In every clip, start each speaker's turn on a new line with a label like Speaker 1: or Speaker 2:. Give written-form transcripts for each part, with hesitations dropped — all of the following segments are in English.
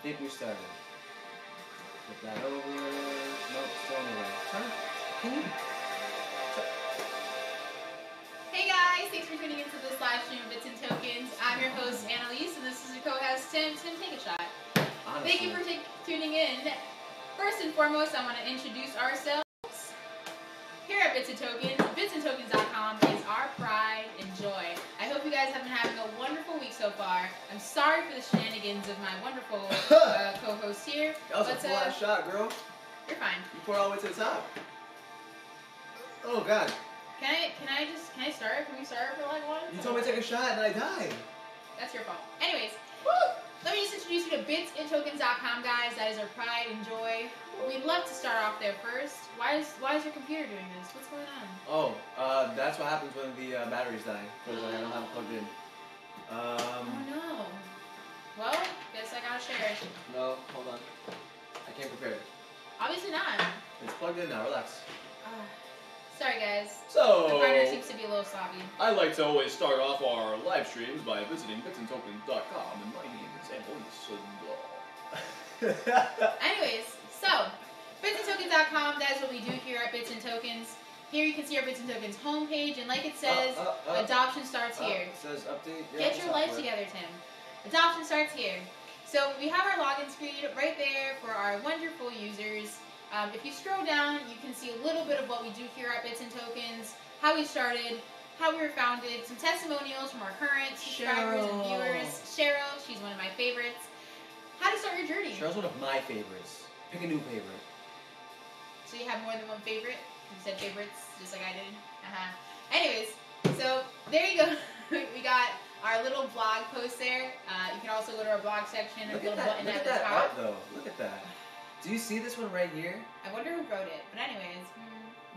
Speaker 1: think we started. Flip that over. Nope, still nowhere. Huh? Can you?
Speaker 2: Hey guys, thanks for tuning into this live stream of Bits and Tokens. I'm your host, Annalise, and this is your co-host, Tim. Tim, take a shot.
Speaker 1: Honestly.
Speaker 2: Thank you for tuning in. First and foremost, I want to introduce ourselves. Here at Bits and Tokens, bitsandtokens.com is our pride and joy. I hope you guys have been having a wonderful week so far. I'm sorry for the shenanigans of my wonderful co-host here.
Speaker 1: That was a full-ass shot, girl.
Speaker 2: You're fine.
Speaker 1: You poured all the way to the top. Oh, God.
Speaker 2: Can I start? Can we start for like one?
Speaker 1: You told me to take a shot and I died.
Speaker 2: That's your fault. Anyways, let me just introduce you to bitsandtokens.com, guys. That is our pride and joy. We'd love to start off there first. Why is your computer doing this? What's going on?
Speaker 1: Oh, that's what happens when the batteries die, because I don't have it plugged in.
Speaker 2: Oh no. Well, guess I gotta share it.
Speaker 1: No, hold on. I can't prepare it.
Speaker 2: Obviously not.
Speaker 1: It's plugged in now, relax.
Speaker 2: Sorry guys.
Speaker 3: So,
Speaker 2: the partner seems to be a little sloppy.
Speaker 3: I like to always start off our live streams by visiting bitsandtokens.com, and my name is Annalise.
Speaker 2: Anyways, so bitsandtokens.com, that is what we do here at Bits and Tokens. Here you can see our Bits and Tokens homepage, and like it says, adoption starts here.
Speaker 1: It says update.
Speaker 2: Get your life together, Tim. Adoption starts here. So we have our login screen right there for our wonderful users. If you scroll down, you can see a little bit of what we do here at Bits and Tokens, how we started, how we were founded, some testimonials from our current subscribers and viewers. Cheryl, she's one of my favorites. How to start your journey.
Speaker 1: Cheryl's one of my favorites. Pick a new favorite.
Speaker 2: So you have more than one favorite? You said favorites, just like I did? Anyways, so there you go. We got our little blog post there. You can also go to our blog section.
Speaker 1: Look
Speaker 2: a little button
Speaker 1: at
Speaker 2: at the
Speaker 1: that
Speaker 2: top.
Speaker 1: art, though. Look at that. Do you see this one right here?
Speaker 2: I wonder who wrote it. But anyways.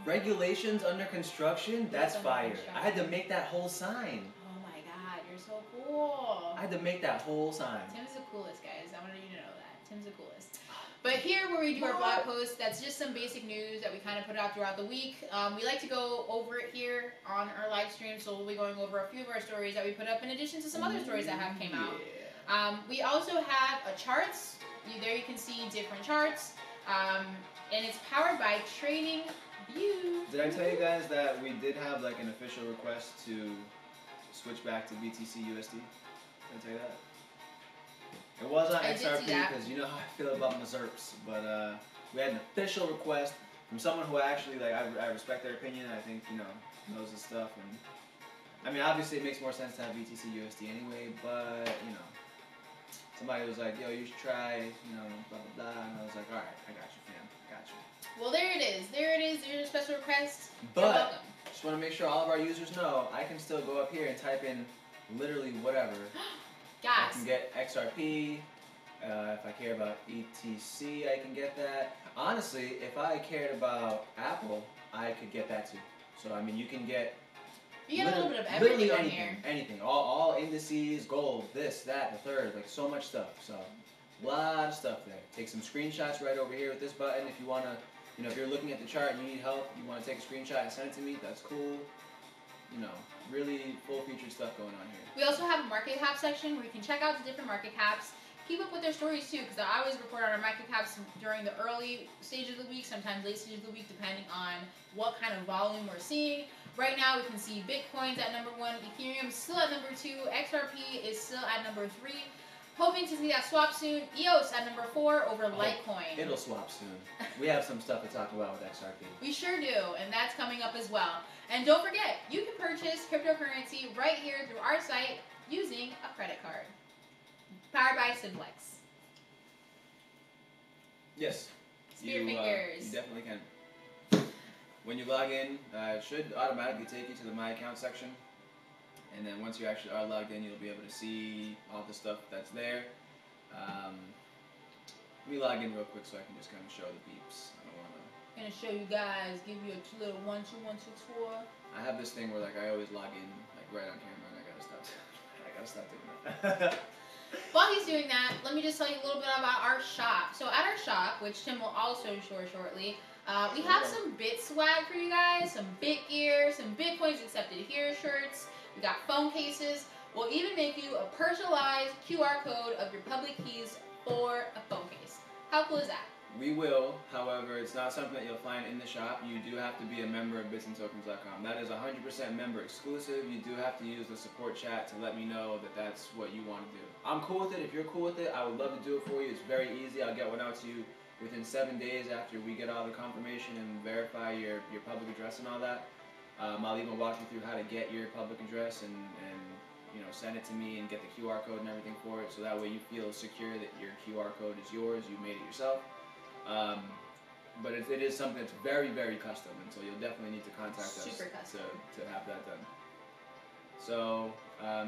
Speaker 1: Regulations under construction? That's fire. I had to make that whole sign.
Speaker 2: Oh my god, you're so cool.
Speaker 1: I had to make that whole sign.
Speaker 2: Tim's the coolest, guys. I wanted you to know that. Tim's the coolest. But here where we do our blog post, that's just some basic news that we kind of put out throughout the week. We like to go over it here on our live stream, so we'll be going over a few of our stories that we put up in addition to some other stories that have came out. We also have a charts. There you can see different charts, and it's powered by Trading View.
Speaker 1: Did I tell you guys that we did have like an official request to switch back to BTC USD? Did I tell you that? It was on XRP because you know how I feel about my ZERPs, but we had an official request from someone who actually like I respect their opinion. I think knows his stuff, and I mean obviously it makes more sense to have BTC USD anyway, but somebody was like, yo, you should try, blah, blah, blah. And I was like, all right, I got you, fam. Got you.
Speaker 2: Well, there it is. There it is. There's a special request.
Speaker 1: But,
Speaker 2: you're welcome.
Speaker 1: Just want to make sure all of our users know, I can still go up here and type in literally whatever.
Speaker 2: Guys.
Speaker 1: I can get XRP. If I care about ETC, I can get that. Honestly, if I cared about Apple, I could get that too. So, I mean, you can get...
Speaker 2: You get a little bit of everything on
Speaker 1: anything,
Speaker 2: here.
Speaker 1: Anything. All indices, gold, this, that, the third, like so much stuff. So, a lot of stuff there. Take some screenshots right over here with this button. If you want to, if you're looking at the chart and you need help, you want to take a screenshot and send it to me, that's cool. Really full-featured stuff going on here.
Speaker 2: We also have a market cap section where you can check out the different market caps. Keep up with their stories too, because I always report on our market caps during the early stages of the week, sometimes late stages of the week, depending on what kind of volume we're seeing. Right now, we can see Bitcoin's at number 1, Ethereum's still at number 2, XRP is still at number 3. Hoping to see that swap soon. EOS at number 4 over Litecoin.
Speaker 1: It'll swap soon. We have some stuff to talk about with XRP.
Speaker 2: We sure do, and that's coming up as well. And don't forget, you can purchase cryptocurrency right here through our site using a credit card. Powered by Simplex.
Speaker 1: Yes.
Speaker 2: Spear fingers.
Speaker 1: You definitely can. When you log in, it should automatically take you to the My Account section. And then once you actually are logged in, you'll be able to see all the stuff that's there. Let me log in real quick so I can just kind of show the peeps. I don't want to...
Speaker 2: I'm going to show you guys, give you a little 1, 2, 1, 2 tour.
Speaker 1: I have this thing where like I always log in like right on camera and I gotta stop doing that.
Speaker 2: While he's doing that, let me just tell you a little bit about our shop. So at our shop, which Tim will also show shortly, we have some Bit swag for you guys, some Bit gear, some Bitcoins accepted here shirts. We got phone cases. We'll even make you a personalized QR code of your public keys for a phone case. How cool is that?
Speaker 1: We will, however, it's not something that you'll find in the shop. You do have to be a member of bitsandtokens.com. That is 100% member exclusive. You do have to use the support chat to let me know that that's what you want to do. I'm cool with it. If you're cool with it, I would love to do it for you. It's very easy. I'll get one out to you within 7 days after we get all the confirmation and verify your public address and all that. I'll even walk you through how to get your public address and you know, send it to me and get the QR code and everything for it, so that way you feel secure that your QR code is yours, you made it yourself. But it is something that's very, very custom, and so you'll definitely need to contact us to have that done. So,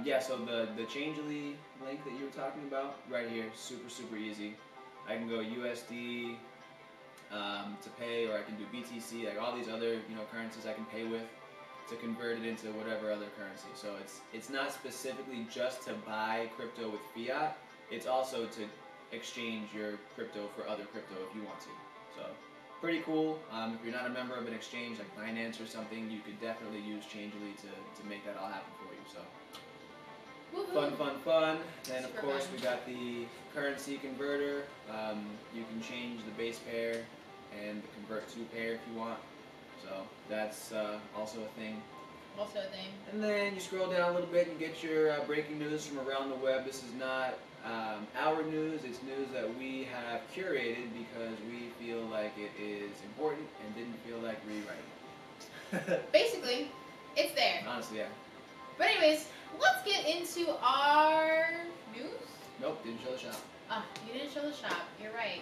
Speaker 1: yeah, so the Changely link that you were talking about, right here, super, super easy. I can go USD to pay, or I can do BTC, like all these other, you know, currencies I can pay with to convert it into whatever other currency. So it's not specifically just to buy crypto with fiat, it's also to exchange your crypto for other crypto if you want to. So pretty cool. If you're not a member of an exchange like Binance or something, you could definitely use Changely to make that all happen for you. So fun, fun, fun. And of course we got the currency converter. You can change the base pair and the convert to pair if you want. So that's also a thing.
Speaker 2: Also a thing.
Speaker 1: And then you scroll down a little bit and get your breaking news from around the web. This is not our news, it's news that we have curated because we feel like it is important and didn't feel like rewriting.
Speaker 2: Basically, it's there.
Speaker 1: Honestly, yeah.
Speaker 2: But anyways, let's get into our news.
Speaker 1: Nope, didn't show the shop.
Speaker 2: Ah, you didn't show the shop. You're right.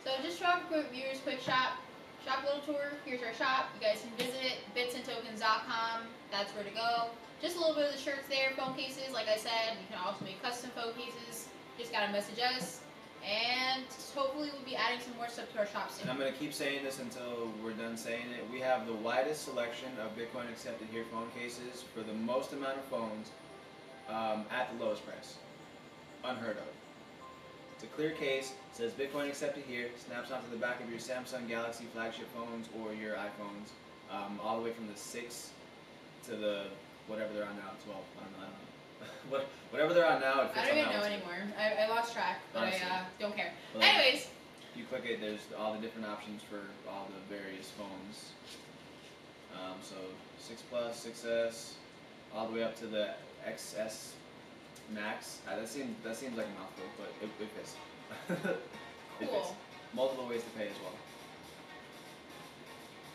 Speaker 2: So just show up a viewers quick shop little tour. Here's our shop. You guys can visit it. Bitsandtokens.com. That's where to go. Just a little bit of the shirts there. Phone cases, like I said. You can also make custom phone cases. Just gotta message us, and hopefully we'll be adding some more stuff to our shop soon.
Speaker 1: And I'm gonna keep saying this until we're done saying it. We have the widest selection of Bitcoin accepted here phone cases for the most amount of phones at the lowest price. Unheard of. It's a clear case, says Bitcoin accepted here, snaps onto the back of your Samsung Galaxy flagship phones or your iPhones, all the way from the 6 to the whatever they're on now, 12. I don't know. Whatever they're on now, it fits.
Speaker 2: I don't even know anymore. I lost track, but
Speaker 1: honestly.
Speaker 2: I don't care.
Speaker 1: Well,
Speaker 2: anyways.
Speaker 1: You click it, there's all the different options for all the various phones. So 6 Plus, 6S, all the way up to the XS Max. That seems like a mouthful, but it fits. It
Speaker 2: Cool.
Speaker 1: fits. Multiple ways to pay as well.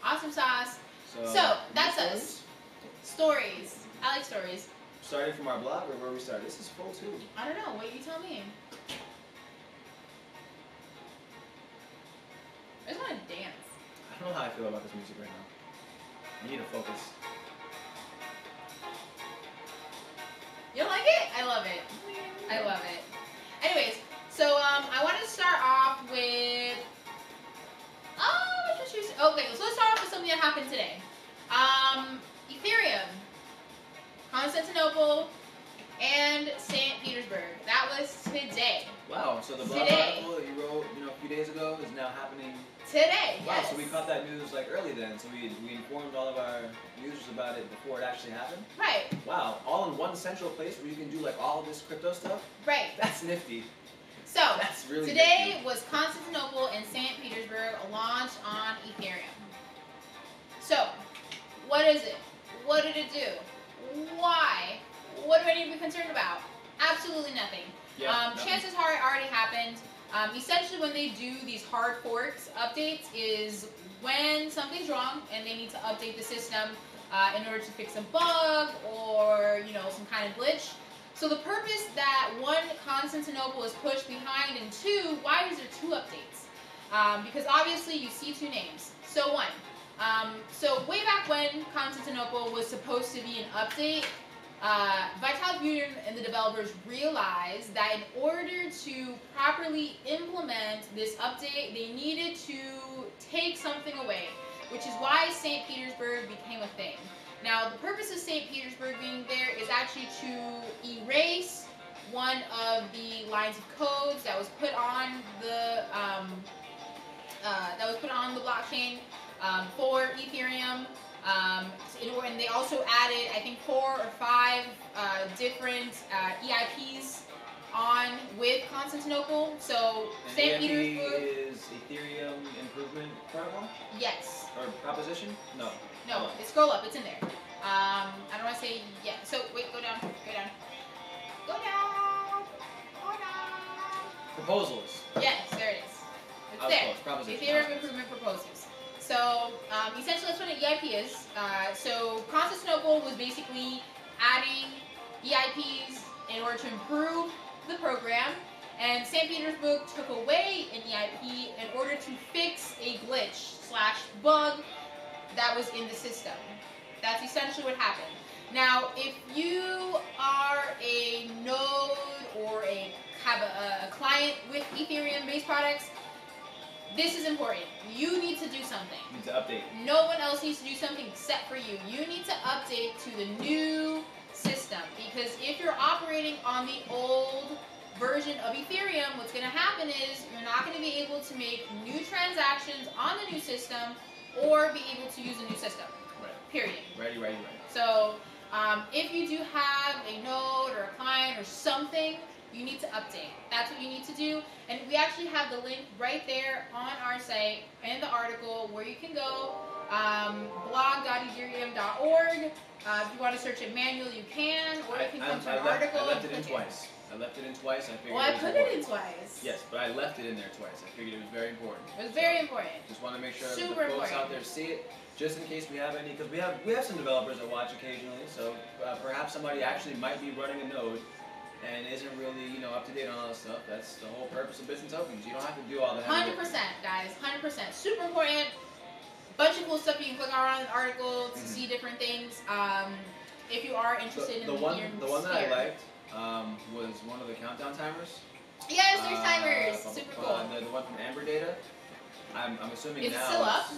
Speaker 2: Awesome sauce. So that's us. Stories. I like stories.
Speaker 1: Starting from our blog, or where we started? This is full too.
Speaker 2: I don't know. What you tell me. I just want to dance.
Speaker 1: I don't know how I feel about this music right now. I need to focus.
Speaker 2: You don't like it? I love it. I love it. Anyways, so I wanted to start off with. Okay, so let's start off with something that happened today. Ethereum, Constantinople, and St. Petersburg. That was today.
Speaker 1: Wow, so the blog article that you wrote, a few days ago is now happening
Speaker 2: today.
Speaker 1: Wow,
Speaker 2: yes.
Speaker 1: So we caught that news like early then, so we informed all of our users about it before it actually happened?
Speaker 2: Right.
Speaker 1: Wow, all in one central place where you can do like all of this crypto stuff?
Speaker 2: Right.
Speaker 1: That's nifty.
Speaker 2: So,
Speaker 1: that's really
Speaker 2: today
Speaker 1: nifty.
Speaker 2: was Constantinople and St. Petersburg launch on Ethereum. So, what is it? What did it do? Why? What do I need to be concerned about? Absolutely nothing.
Speaker 1: Yeah,
Speaker 2: chances are it already happened. Essentially, when they do these hard forks updates is when something's wrong and they need to update the system in order to fix a bug or some kind of glitch. So the purpose that one, Constantinople is pushed behind, and two, why is there two updates? Because obviously you see two names. So one. So way back when Constantinople was supposed to be an update, Vitalik Buterin and the developers realized that in order to properly implement this update, they needed to take something away, which is why St. Petersburg became a thing. Now, the purpose of St. Petersburg being there is actually to erase one of the lines of codes that was put on the blockchain for Ethereum. And they also added, I think, 4 or 5 different EIPs on with Constantinople. So St. Petersburg
Speaker 1: is Ethereum Improvement Protocol?
Speaker 2: Yes.
Speaker 1: Or proposition? No.
Speaker 2: No, scroll up. It's in there. I don't want to say yeah. So wait, go down. Go down. Go down. Go down.
Speaker 1: Proposals.
Speaker 2: Yes, there it is. It's
Speaker 1: I was
Speaker 2: there.
Speaker 1: close. Proposition.
Speaker 2: Ethereum Improvement Proposals. So essentially that's what an EIP is. So Constantinople was basically adding EIPs in order to improve the program, and St. Petersburg took away an EIP in order to fix a glitch/bug that was in the system. That's essentially what happened. Now, if you are a node or have a client with Ethereum-based products, this is important. You need to do something.
Speaker 1: You need to update.
Speaker 2: No one else needs to do something except for you. You need to update to the new system, because if you're operating on the old version of Ethereum, what's going to happen is you're not going to be able to make new transactions on the new system or be able to use a new system.
Speaker 1: Right.
Speaker 2: Period.
Speaker 1: Ready.
Speaker 2: So if you do have a node or a client or something, you need to update. That's what you need to do. And we actually have the link right there on our site in the article where you can go, blog.ethereum.org. If you want to search it manually, you can, or you can come to an article.
Speaker 1: I left it in twice. I figured
Speaker 2: Well, I put it in twice.
Speaker 1: Yes, but I left it in there twice. I figured it was very important.
Speaker 2: It was very important.
Speaker 1: Just want to make sure that
Speaker 2: Super
Speaker 1: the folks
Speaker 2: important.
Speaker 1: out there see it, just in case we have any, because we have some developers that watch occasionally. So perhaps somebody actually might be running a node and isn't really up to date on all this stuff. That's the whole purpose of Bits and Tokens. You don't have to do all the heavy
Speaker 2: 100%, guys. 100%. Super important. Bunch of cool stuff you can click around the article to see different things. If you are interested in
Speaker 1: the one that I liked was one of the countdown timers.
Speaker 2: Yes, there's timers. Super cool.
Speaker 1: The one from Amber Data. I'm assuming
Speaker 2: is
Speaker 1: now.
Speaker 2: Is it still up?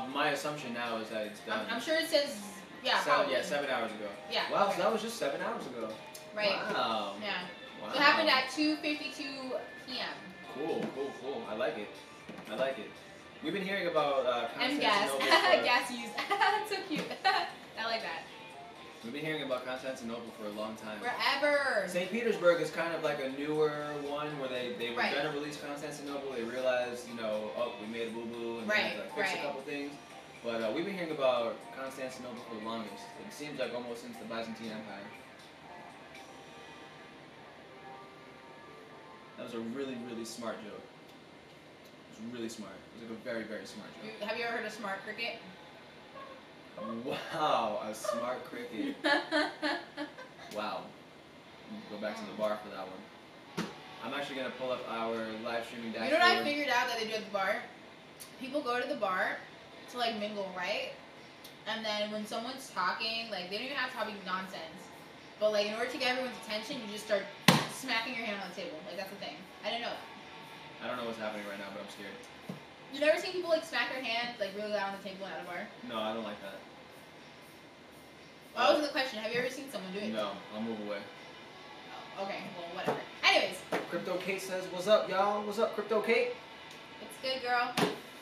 Speaker 1: My assumption now is that it's done.
Speaker 2: I'm sure it says, yeah,
Speaker 1: 7 hours ago.
Speaker 2: Yeah.
Speaker 1: Wow, so that was just 7 hours ago.
Speaker 2: Right.
Speaker 1: Wow.
Speaker 2: Yeah.
Speaker 1: Wow.
Speaker 2: So it happened at 2:52 p.m.
Speaker 1: Cool. I like it. We've been hearing about
Speaker 2: and gas.
Speaker 1: Constantinople.
Speaker 2: Gas use. So cute. I like that.
Speaker 1: We've been hearing about Constantinople for a long time.
Speaker 2: Forever.
Speaker 1: St. Petersburg is kind of like a newer one where they were going to release Constantinople. They realized, oh, we made a boo-boo and we had to fix a couple things. But we've been hearing about Constantinople for the longest. It seems like almost since the Byzantine Empire. That was a really, really smart joke. It was really smart. It was like a very, very smart joke.
Speaker 2: Have you ever heard of smart cricket?
Speaker 1: Wow, a smart cricket. Wow. Go back to the bar for that one. I'm actually going to pull up our live streaming dashboard.
Speaker 2: You know what I figured out that they do at the bar? People go to the bar to like mingle, right? And then when someone's talking, like they don't even have to talk nonsense. But like in order to get everyone's attention, you just start smacking your hand on the table. Like that's the thing. I didn't know that.
Speaker 1: I don't know what's happening right now, but I'm scared.
Speaker 2: You never seen people like smack their hands like really loud on the table at a bar?
Speaker 1: No, I don't like that.
Speaker 2: That wasn't the question. Have you ever seen someone do it?
Speaker 1: No, I'll move away.
Speaker 2: Oh, okay, well, whatever. Anyways.
Speaker 1: Crypto Kate says, what's up, y'all? What's up, Crypto Kate?
Speaker 2: It's good, girl.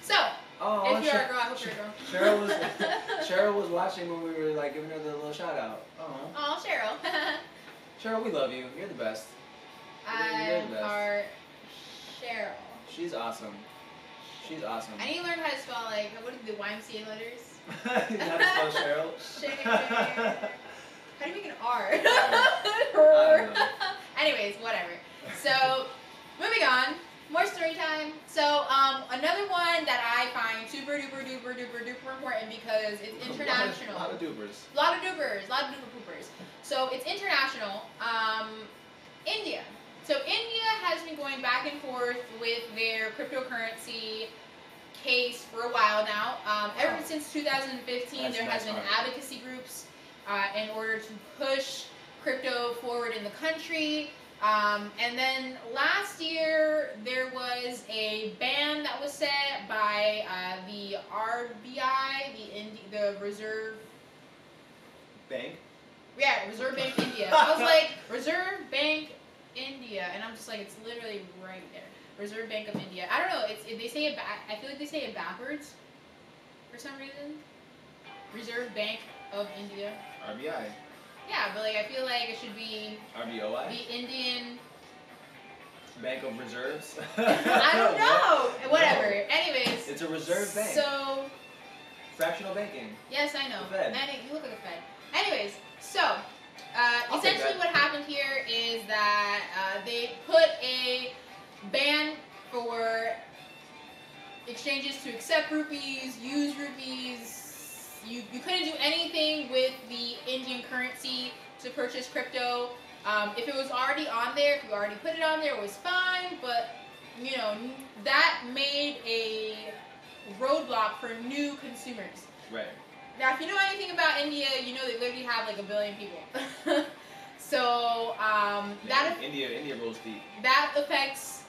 Speaker 2: So, if you're a girl, I hope you're a girl.
Speaker 1: Cheryl was watching when we were like giving her the little shout out.
Speaker 2: Oh, Cheryl.
Speaker 1: Cheryl, we love you. You're the best.
Speaker 2: You're the best. Cheryl.
Speaker 1: She's awesome.
Speaker 2: I need to learn how to spell like what are the YMCA letters?
Speaker 1: You know how to spell Cheryl?
Speaker 2: Cheryl. How do you make an R?
Speaker 1: I don't know.
Speaker 2: Anyways, whatever. So, moving on. More story time. So, another one that I find super duper important because it's international.
Speaker 1: A lot of dupers.
Speaker 2: A lot of duper poopers. So, it's international. India. So, India has been going back and forth with their cryptocurrency case for a while now. Ever since 2015, there has been advocacy groups in order to push crypto forward in the country. And then last year, there was a ban that was set by the RBI, the Reserve
Speaker 1: Bank?
Speaker 2: Yeah, Reserve Bank India. I was like, Reserve Bank India, and I'm just like, it's literally right there. Reserve Bank of India. I don't know. They say it back. I feel like they say it backwards for some reason. Reserve Bank of India.
Speaker 1: RBI.
Speaker 2: Yeah, but like I feel like it should be
Speaker 1: RBOI.
Speaker 2: the Indian
Speaker 1: Bank of reserves?
Speaker 2: I don't know. Whatever. Anyways.
Speaker 1: It's a reserve bank.
Speaker 2: So.
Speaker 1: Fractional banking.
Speaker 2: Yes, I know.
Speaker 1: The Fed.
Speaker 2: And you look like a Fed. Anyways, so essentially what happened here is that they put a ban for exchanges to accept rupees, use rupees. You couldn't do anything with the Indian currency to purchase crypto. If it was already on there, if you already put it on there, it was fine. But, you know, that made a roadblock for new consumers.
Speaker 1: Right.
Speaker 2: Now, if you know anything about India, you know they literally have like 1 billion people. So,
Speaker 1: India rolls deep.
Speaker 2: That affects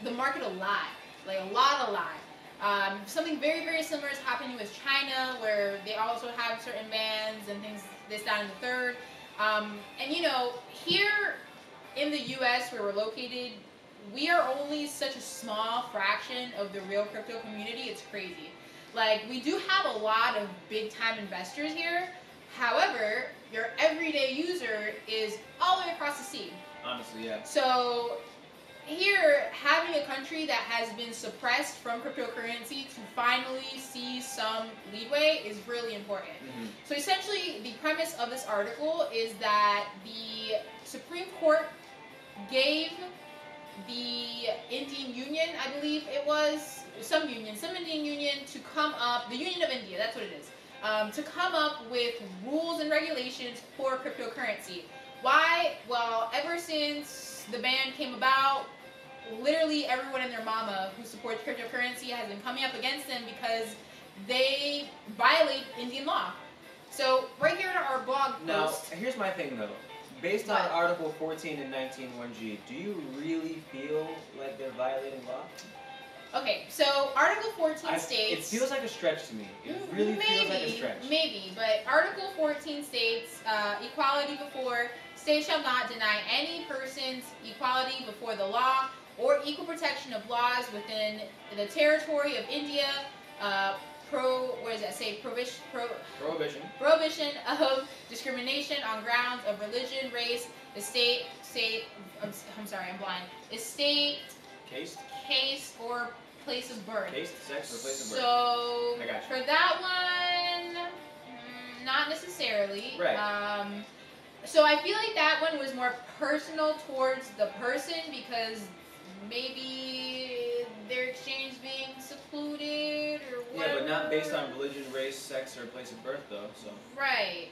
Speaker 2: the market a lot. Like, a lot. Something very, very similar is happening with China, where they also have certain bans and things, this, that, and the third. And, you know, here in the U.S. where we're located, we are only such a small fraction of the real crypto community. It's crazy. Like, we do have a lot of big-time investors here. However, your everyday user is all the way across the sea.
Speaker 1: Honestly, yeah.
Speaker 2: So, here, having a country that has been suppressed from cryptocurrency to finally see some leeway is really important. Mm-hmm. So, essentially, the premise of this article is that the Supreme Court gave the Indian Union, I believe it was, some Indian union to come up, the Union of India, that's what it is, to come up with rules and regulations for cryptocurrency. Why? Well, ever since the ban came about, literally everyone and their mama who supports cryptocurrency has been coming up against them because they violate Indian law. So, right here in our blog post...
Speaker 1: Now, here's my thing though. Based on Article 14 and 19(1)(g), do you really feel like they're violating law?
Speaker 2: Okay, so Article 14 states...
Speaker 1: It feels like a stretch to me. It really feels like a stretch.
Speaker 2: Maybe, but Article 14 states, equality before, state shall not deny any person's equality before the law or equal protection of laws within the territory of India, prohibition of discrimination on grounds of religion, race, estate, case, or place of birth.
Speaker 1: Case, sex, or place of birth.
Speaker 2: So, for that one, not necessarily.
Speaker 1: Right.
Speaker 2: So I feel like that one was more personal towards the person because maybe their exchange being secluded or whatever.
Speaker 1: Yeah, but not based on religion, race, sex, or place of birth, though. So.
Speaker 2: Right.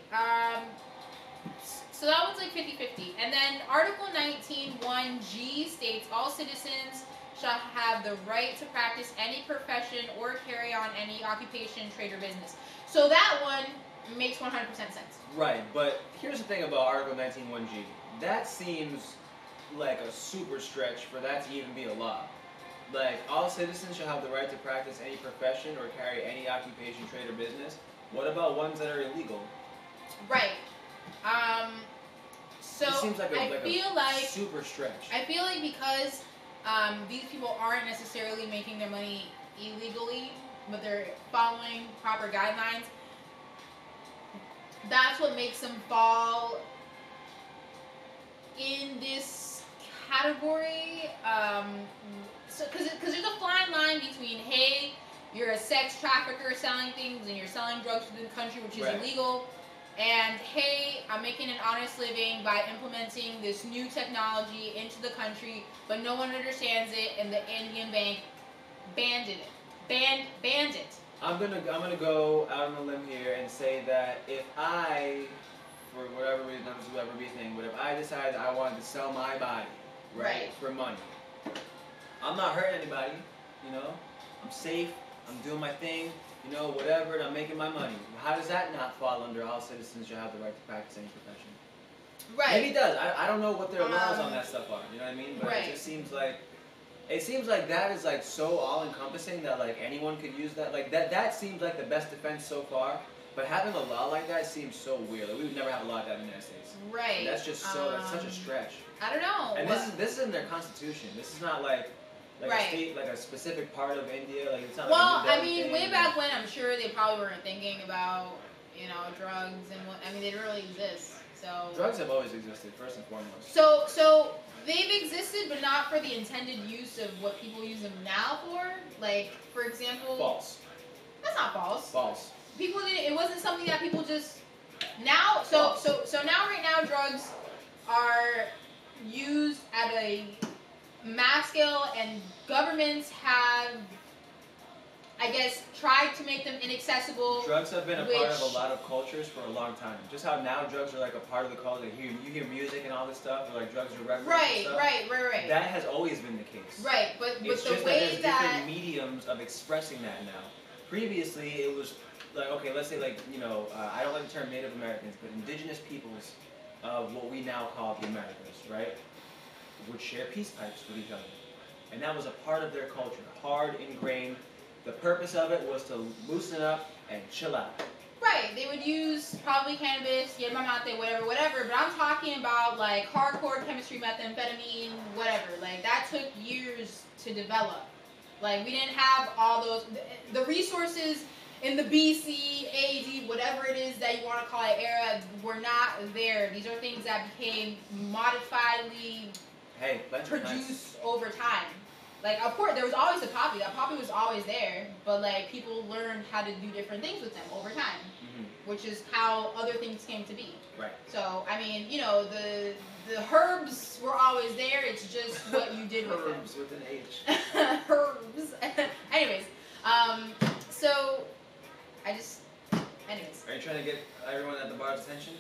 Speaker 2: So that one's like 50-50. And then Article 19(1)(g) states all citizens shall have the right to practice any profession or carry on any occupation, trade, or business. So that one makes 100% sense.
Speaker 1: Right, but here's the thing about Article 19(1)(g). That seems like a super stretch for that to even be a law. Like, all citizens shall have the right to practice any profession or carry any occupation, trade, or business. What about ones that are illegal?
Speaker 2: Right. So
Speaker 1: it seems like
Speaker 2: I feel like
Speaker 1: super stretch.
Speaker 2: I feel like because these people aren't necessarily making their money illegally, but they're following proper guidelines, that's what makes them fall in this category. Because there's a fine line between, hey, you're a sex trafficker selling things and you're selling drugs within the country, which is illegal, and hey, I'm making an honest living by implementing this new technology into the country, but no one understands it, and the Indian bank banned it.
Speaker 1: I'm gonna go out on a limb here and say that if I, for whatever reason, this will ever be a thing, but if I decided I wanted to sell my body, for money, I'm not hurting anybody, you know? I'm safe, I'm doing my thing, you know, whatever, and I'm making my money. How does that not fall under all citizens should have the right to practice any profession?
Speaker 2: Right.
Speaker 1: Maybe it does. I don't know what their laws on that stuff are, you know what I mean? But it just seems like that is like so all-encompassing that like anyone could use that. Like that seems like the best defense so far. But having a law like that seems so weird. Like, we would never have a law like that in the United States.
Speaker 2: Right.
Speaker 1: And that's just that's such a stretch.
Speaker 2: I don't know.
Speaker 1: And this is in their constitution. This is not like a state, like a specific part of India. Like it's not.
Speaker 2: Well,
Speaker 1: like
Speaker 2: I mean, way back when, I'm sure they probably weren't thinking about, you know, drugs and what. I mean, they didn't really exist. So
Speaker 1: drugs have always existed, first and foremost.
Speaker 2: So they've existed, but not for the intended use of what people use them now for. Like, for example...
Speaker 1: False.
Speaker 2: That's not false.
Speaker 1: False.
Speaker 2: People didn't... It wasn't something that people just... Now... So right now, drugs are used at a mass scale, and governments have... I guess, tried to make them inaccessible.
Speaker 1: Drugs have been a part of a lot of cultures for a long time. Just how now drugs are like a part of the culture. You hear music and all this stuff, or like drugs are records and stuff. Right. That has always been the case.
Speaker 2: Right, but
Speaker 1: it's
Speaker 2: the
Speaker 1: just
Speaker 2: way
Speaker 1: that there's different mediums of expressing that now. Previously, it was like, okay, let's say like, you know, I don't like the term Native Americans, but indigenous peoples of what we now call the Americas, right, would share peace pipes with each other. And that was a part of their culture, hard, ingrained. The purpose of it was to loosen up and chill out.
Speaker 2: Right, they would use probably cannabis, yerba mate, whatever, but I'm talking about like hardcore chemistry, methamphetamine, whatever. Like that took years to develop. Like we didn't have all those, the resources in the BC, AD, whatever it is that you want to call it era, were not there. These are things that became modifiedly produced over time. Like, of course, there was always the poppy. That poppy was always there, but like people learned how to do different things with them over time, which is how other things came to be.
Speaker 1: Right.
Speaker 2: So, I mean, you know, the herbs were always there. It's just what you did with them.
Speaker 1: Herbs with an H.
Speaker 2: Herbs. Anyways, so anyways.
Speaker 1: Are you trying to get everyone at the bar's attention?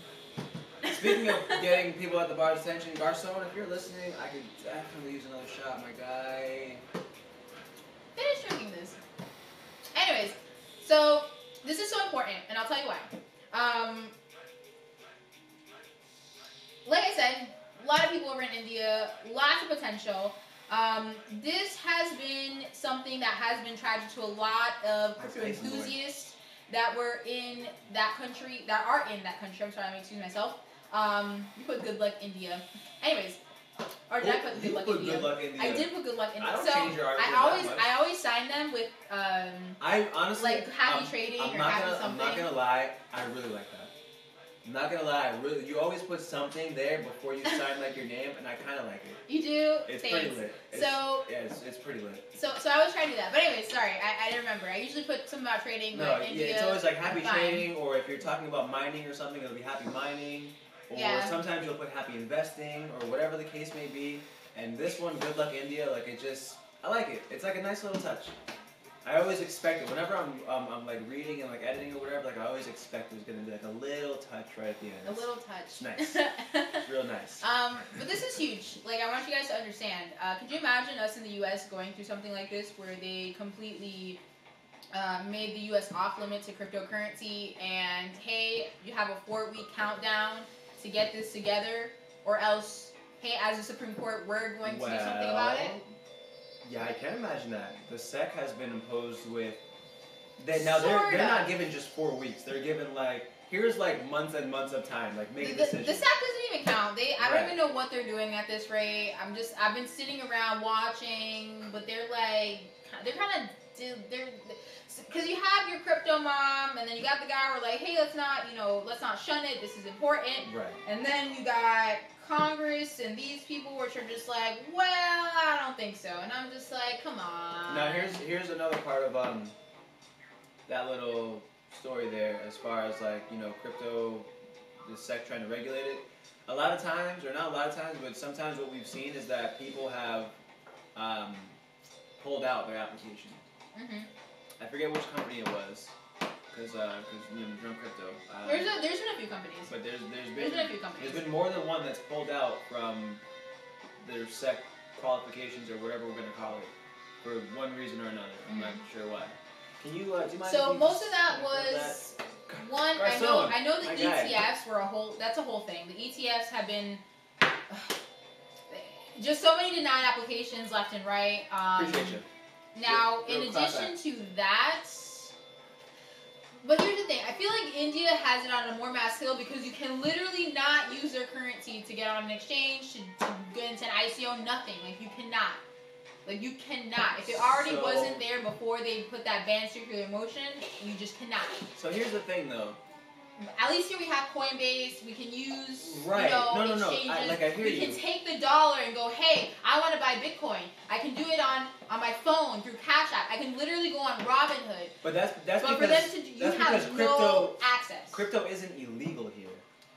Speaker 1: Speaking of getting people at the bar's attention, Garcon, if you're listening, I could definitely use another shot, my guy.
Speaker 2: Finish drinking this. Anyways, so this is so important, and I'll tell you why. Like I said, a lot of people over in India, lots of potential. This has been something that has been tragic to a lot of crypto enthusiasts that were in that country, that are in that country. I'm sorry, I'm excuse myself. You put good luck India. Anyways, or did I put good luck India?
Speaker 1: Good luck India.
Speaker 2: I did put good luck India.
Speaker 1: I don't
Speaker 2: so
Speaker 1: change your article
Speaker 2: I always sign them with
Speaker 1: I honestly
Speaker 2: like happy trading or happy something.
Speaker 1: I'm not gonna lie, I really like that. I'm not gonna lie, you always put something there before you sign like your name, and I kind of like it.
Speaker 2: You do?
Speaker 1: It's
Speaker 2: Thanks.
Speaker 1: pretty lit. It's pretty lit.
Speaker 2: So I was trying to do that, but anyways, sorry, I didn't remember. I usually put something about trading, but India,
Speaker 1: it's always like happy trading, or if you're talking about mining or something, it'll be happy mining, or sometimes you'll put happy investing, or whatever the case may be. And this one, good luck India, like I like it. It's like a nice little touch. I always expect it. Whenever I'm like reading and like editing or whatever, like I always expect there's gonna be like a little touch right at the end.
Speaker 2: A little touch.
Speaker 1: It's nice. It's real nice.
Speaker 2: But this is huge. Like I want you guys to understand. Could you imagine us in the U.S. going through something like this, where they completely made the U.S. off limit to cryptocurrency, and hey, you have a 4-week countdown to get this together, or else, hey, as a Supreme Court, we're going to do something about it?
Speaker 1: Yeah, I can imagine that. The SEC has been imposed with... They're not given just 4 weeks. They're given, like, here's, like, months and months of time. Like, make a decision.
Speaker 2: The SEC doesn't even count. I don't even know what they're doing at this rate. I've been sitting around watching, but they're because you have your crypto mom, and then you got the guy who are like, hey, let's not shun it. This is important.
Speaker 1: Right. And
Speaker 2: then you got Congress and these people which are just like, well, I don't think so. And I'm just like, come on.
Speaker 1: Now here's another part of that little story there, as far as like, you know, crypto, the SEC trying to regulate it. A lot of times, or not a lot of times, but sometimes what we've seen is that people have pulled out their application. I forget which company it was, because you know, Drunk Crypto.
Speaker 2: There's been a few companies.
Speaker 1: But there's
Speaker 2: been a few companies.
Speaker 1: There's been more than one that's pulled out from their SEC qualifications, or whatever we're gonna call it, for one reason or another. I'm not sure why. Can you do you mind?
Speaker 2: So most of that was one. I know the ETFs were that's a whole thing. The ETFs have been just so many denied applications left and right.
Speaker 1: Appreciate you.
Speaker 2: Now, in addition to that, but here's the thing, I feel like India has it on a more mass scale, because you can literally not use their currency to get on an exchange, to get into an ICO, nothing. Like, you cannot. Like, you cannot. If it already wasn't there before they put that ban circular motion, you just cannot.
Speaker 1: So here's the thing, though.
Speaker 2: at least here we have Coinbase. We can use,
Speaker 1: right.
Speaker 2: exchanges.
Speaker 1: I hear you.
Speaker 2: We can take the dollar and go, hey, I want to buy Bitcoin. I can do it on my phone through Cash App. I can literally go on Robinhood.
Speaker 1: But that's
Speaker 2: but
Speaker 1: because
Speaker 2: for them to, you have no access.
Speaker 1: Crypto isn't illegal here.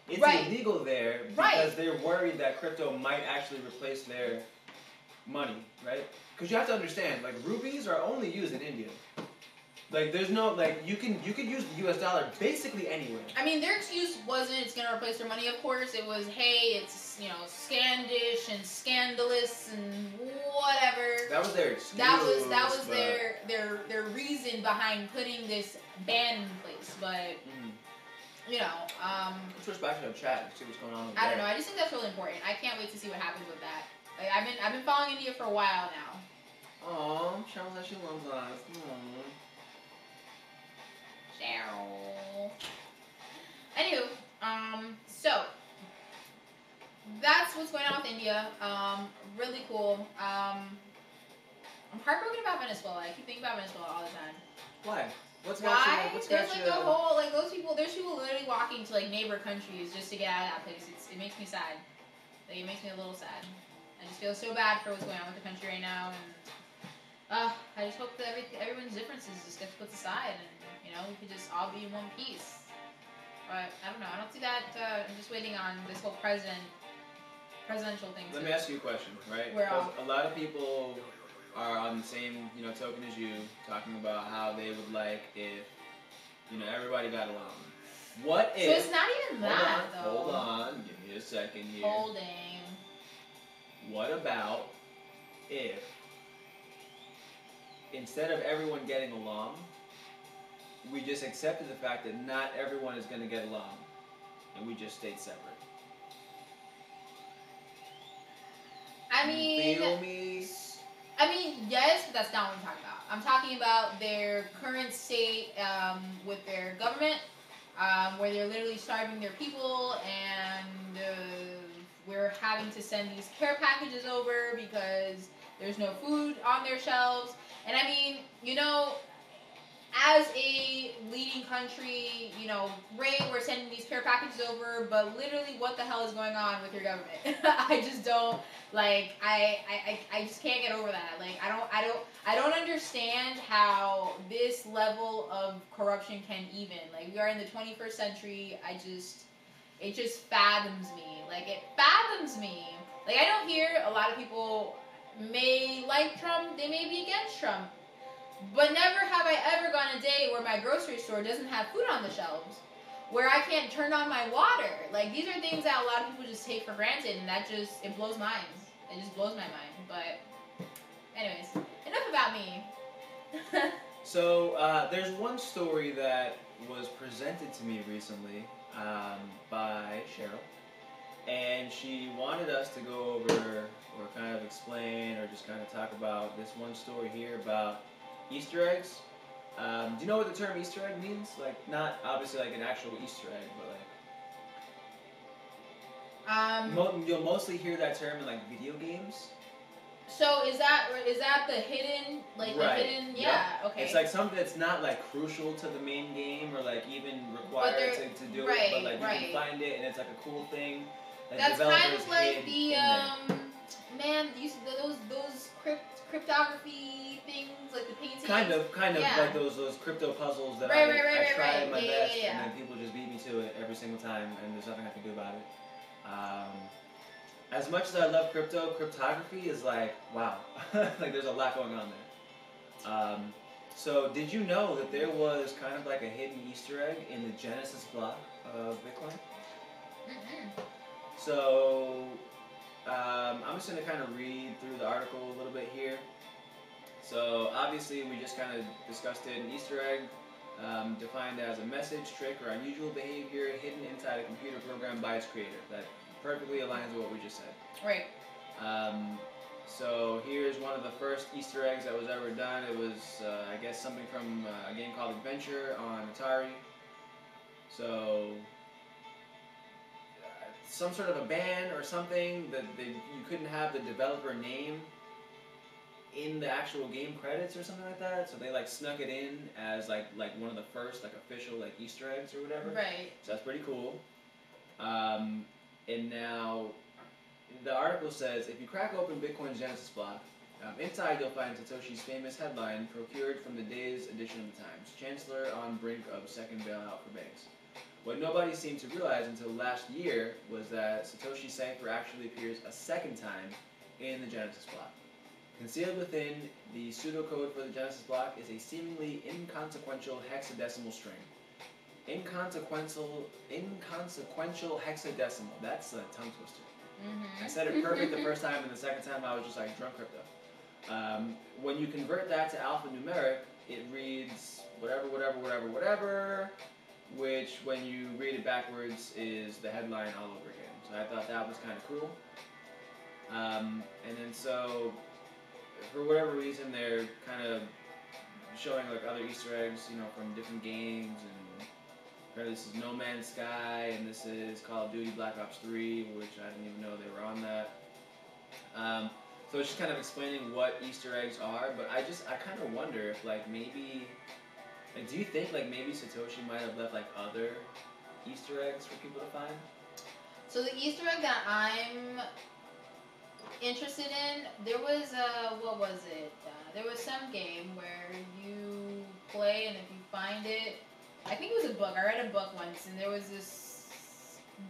Speaker 1: It's
Speaker 2: right.
Speaker 1: illegal there because they're worried that crypto might actually replace their money, right? Because you have to understand, like, rupees are only used in India. Like, there's no, like, you could use the US dollar basically anywhere.
Speaker 2: I mean, their excuse wasn't it's going to replace their money, of course. It was, hey, it's, scandish and scandalous and whatever.
Speaker 1: That was their excuse.
Speaker 2: That was their reason behind putting this ban in place. But,
Speaker 1: Let's switch back to the chat and see what's going on over
Speaker 2: I don't know. I just think that's really important. I can't wait to see what happens with that. Like, I've been following India for a while now.
Speaker 1: Aw, Cheryl says she loves us. Aww.
Speaker 2: Cheryl. Anywho, so that's what's going on with India. Really cool. I'm heartbroken about Venezuela. I keep thinking about Venezuela all the time.
Speaker 1: Why? What's
Speaker 2: Why? There's like a whole there's people literally walking to like neighbor countries just to get out of that place. It makes me sad. Like, it makes me a little sad. I just feel so bad for what's going on with the country right now, and I just hope that everyone's differences just get put aside, and we could just all be in one piece. But I don't know. I don't see that. I'm just waiting on this whole presidential thing.
Speaker 1: Let me ask you a question, right? A lot of people are on the same, token as you, talking about how they would like if, everybody got along. What if...
Speaker 2: So it's not even that, though.
Speaker 1: Hold on. Give me a second here.
Speaker 2: Holding.
Speaker 1: What about if, instead of everyone getting along, we just accepted the fact that not everyone is going to get along, and we just stayed separate?
Speaker 2: I mean...
Speaker 1: Feel me?
Speaker 2: Yes, but that's not what I'm talking about. I'm talking about their current state with their government, where they're literally starving their people, and we're having to send these care packages over because there's no food on their shelves. And I mean, as a leading country, great, we're sending these care packages over, but literally what the hell is going on with your government? I just don't, I just can't get over that. Like, I don't understand how this level of corruption can even, we are in the 21st century, it just fathoms me. It fathoms me. I don't hear a lot of people may like Trump, they may be against Trump. But never have I ever gone a day where my grocery store doesn't have food on the shelves, where I can't turn on my water. These are things that a lot of people just take for granted, and it blows minds. It just blows my mind. But anyways, enough about me.
Speaker 1: So there's one story that was presented to me recently by Cheryl, and she wanted us to go over or kind of explain or just kind of talk about this one story here about Easter eggs. Do you know what the term Easter egg means? Not obviously an actual Easter egg, but you'll mostly hear that term in video games.
Speaker 2: So is that the hidden,
Speaker 1: right.
Speaker 2: The hidden, yeah,
Speaker 1: yep.
Speaker 2: Okay.
Speaker 1: It's something that's not crucial to the main game or even required to do it, but you can find it and it's a cool thing.
Speaker 2: That's kind of like the those cryptography things, the paintings.
Speaker 1: Kind of
Speaker 2: yeah.
Speaker 1: like those crypto puzzles that
Speaker 2: I
Speaker 1: tried my best,
Speaker 2: yeah.
Speaker 1: and then people just beat me to it every single time, and there's nothing I can do about it. As much as I love cryptography is wow, there's a lot going on there. So did you know that there was kind of a hidden Easter egg in the Genesis block of Bitcoin?
Speaker 2: Mm-hmm.
Speaker 1: So I'm just going to kind of read through the article a little bit here. So obviously we just kind of discussed it. An Easter egg defined as a message, trick, or unusual behavior hidden inside a computer program by its creator. That perfectly aligns with what we just said.
Speaker 2: Right.
Speaker 1: So here's one of the first Easter eggs that was ever done. It was, I guess, something from a game called Adventure on Atari. So some sort of a ban or something that you couldn't have the developer name in the actual game credits or something like that. So they like snuck it in as like one of the first like official like Easter eggs or whatever.
Speaker 2: Right.
Speaker 1: So that's pretty cool. And now the article says if you crack open Bitcoin's Genesis block, inside you'll find Satoshi's famous headline procured from the day's edition of the Times: Chancellor on brink of second bailout for banks. What nobody seemed to realize until last year was that Satoshi's cipher actually appears a second time in the Genesis block. Concealed within the pseudocode for the Genesis block is a seemingly inconsequential hexadecimal string. Inconsequential hexadecimal. That's a tongue twister. I said it perfect the first time, and the second time I was just like drunk crypto. When you convert that to alphanumeric, it reads whatever, which when you read it backwards is the headline all over again. So I thought that was kind of cool. And then so, for whatever reason, they're kind of showing like other Easter eggs, you know, from different games, and apparently this is No Man's Sky, and this is Call of Duty Black Ops 3, which I didn't even know they were on that. So it's just kind of explaining what Easter eggs are, but I kind of wonder if like maybe, like, do you think like maybe Satoshi might have left like other Easter eggs for people to find?
Speaker 2: So the Easter egg that I'm interested in, there was what was it? There was some game where you play, and if you find it, I think it was a book. I read a book once, and there was this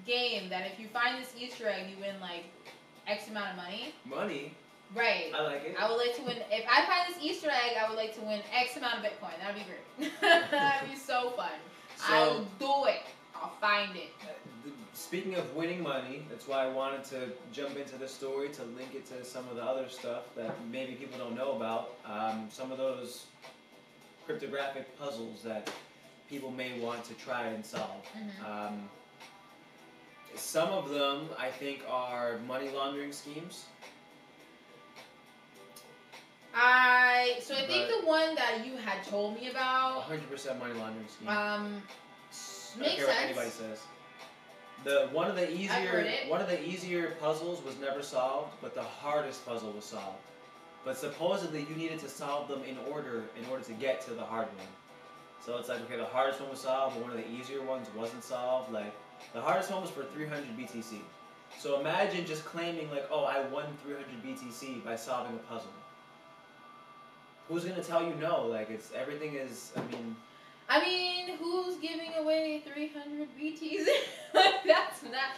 Speaker 2: game that if you find this Easter egg, you win like X amount of money.
Speaker 1: Money?
Speaker 2: Right.
Speaker 1: I like it.
Speaker 2: I would like to win. If I find this Easter egg, I would like to win X amount of Bitcoin. That'd be great. That'd be so fun.
Speaker 1: So,
Speaker 2: I'll do it. I'll find it.
Speaker 1: Speaking of winning money, that's why I wanted to jump into this story to link it to some of the other stuff that maybe people don't know about. Some of those cryptographic puzzles that people may want to try and solve. Some of them, I think, are money laundering schemes.
Speaker 2: So I think the one that you had told me about,
Speaker 1: 100% money laundering scheme.
Speaker 2: Makes
Speaker 1: sense. What anybody says. One of the easier puzzles was never solved, but the hardest puzzle was solved. But supposedly you needed to solve them in order to get to the hard one. So it's like, okay, the hardest one was solved, but one of the easier ones wasn't solved. Like, the hardest one was for 300 BTC. So imagine just claiming like, oh, I won 300 BTC by solving a puzzle. Who's gonna tell you no? Like, everything is,
Speaker 2: I mean, who's giving away 300 BTC? That's not.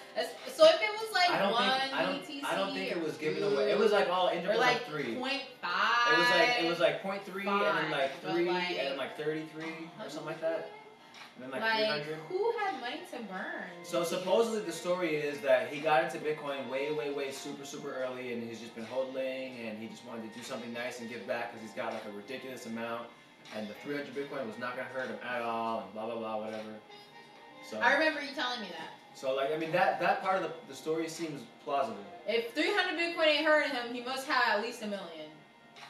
Speaker 2: So if it was like BTC,
Speaker 1: I don't think it was given away. It was like all intervals
Speaker 2: like
Speaker 1: of 3.
Speaker 2: 0.5.
Speaker 1: It was like 0.3 and then like 3 and then like 33 or something like that. And then like 300.
Speaker 2: Who had money to burn?
Speaker 1: So supposedly the story is that he got into Bitcoin way super early, and he's just been hodling, and he just wanted to do something nice and give back because he's got like a ridiculous amount, and the 300 Bitcoin was not going to hurt him at all, and blah blah blah whatever. So
Speaker 2: I remember you telling me that.
Speaker 1: So like, that part of the story seems plausible. If
Speaker 2: 300 Bitcoin ain't hurting him, he must have at least $1 million.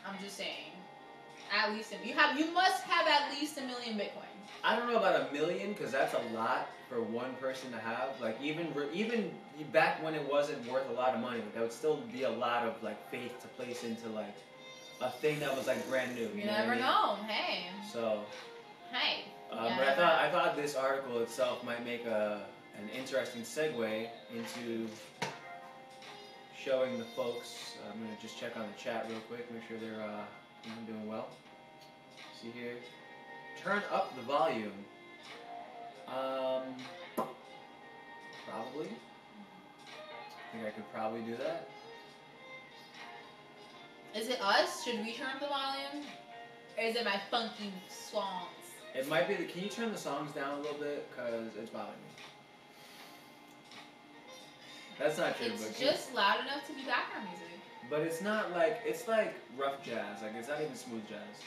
Speaker 2: I'm just saying. At least you must have at least $1 million Bitcoin.
Speaker 1: I don't know about $1 million, because that's a lot for one person to have. Like, even back when it wasn't worth a lot of money, that would still be a lot of like faith to place into like a thing that was like brand new.
Speaker 2: You never know. Hey.
Speaker 1: So.
Speaker 2: Hey.
Speaker 1: But I thought this article itself might make an interesting segue into showing the folks. I'm gonna just check on the chat real quick, make sure they're doing well. See here. Turn up the volume. Probably. I think I could probably do that.
Speaker 2: Is it us? Should we turn up the volume? Or is it my funky songs?
Speaker 1: It might be can you turn the songs down a little bit? Because it's bothering me. That's not true.
Speaker 2: It's just loud enough to be background music.
Speaker 1: But it's not like, it's like rough jazz. Like, it's not even smooth jazz.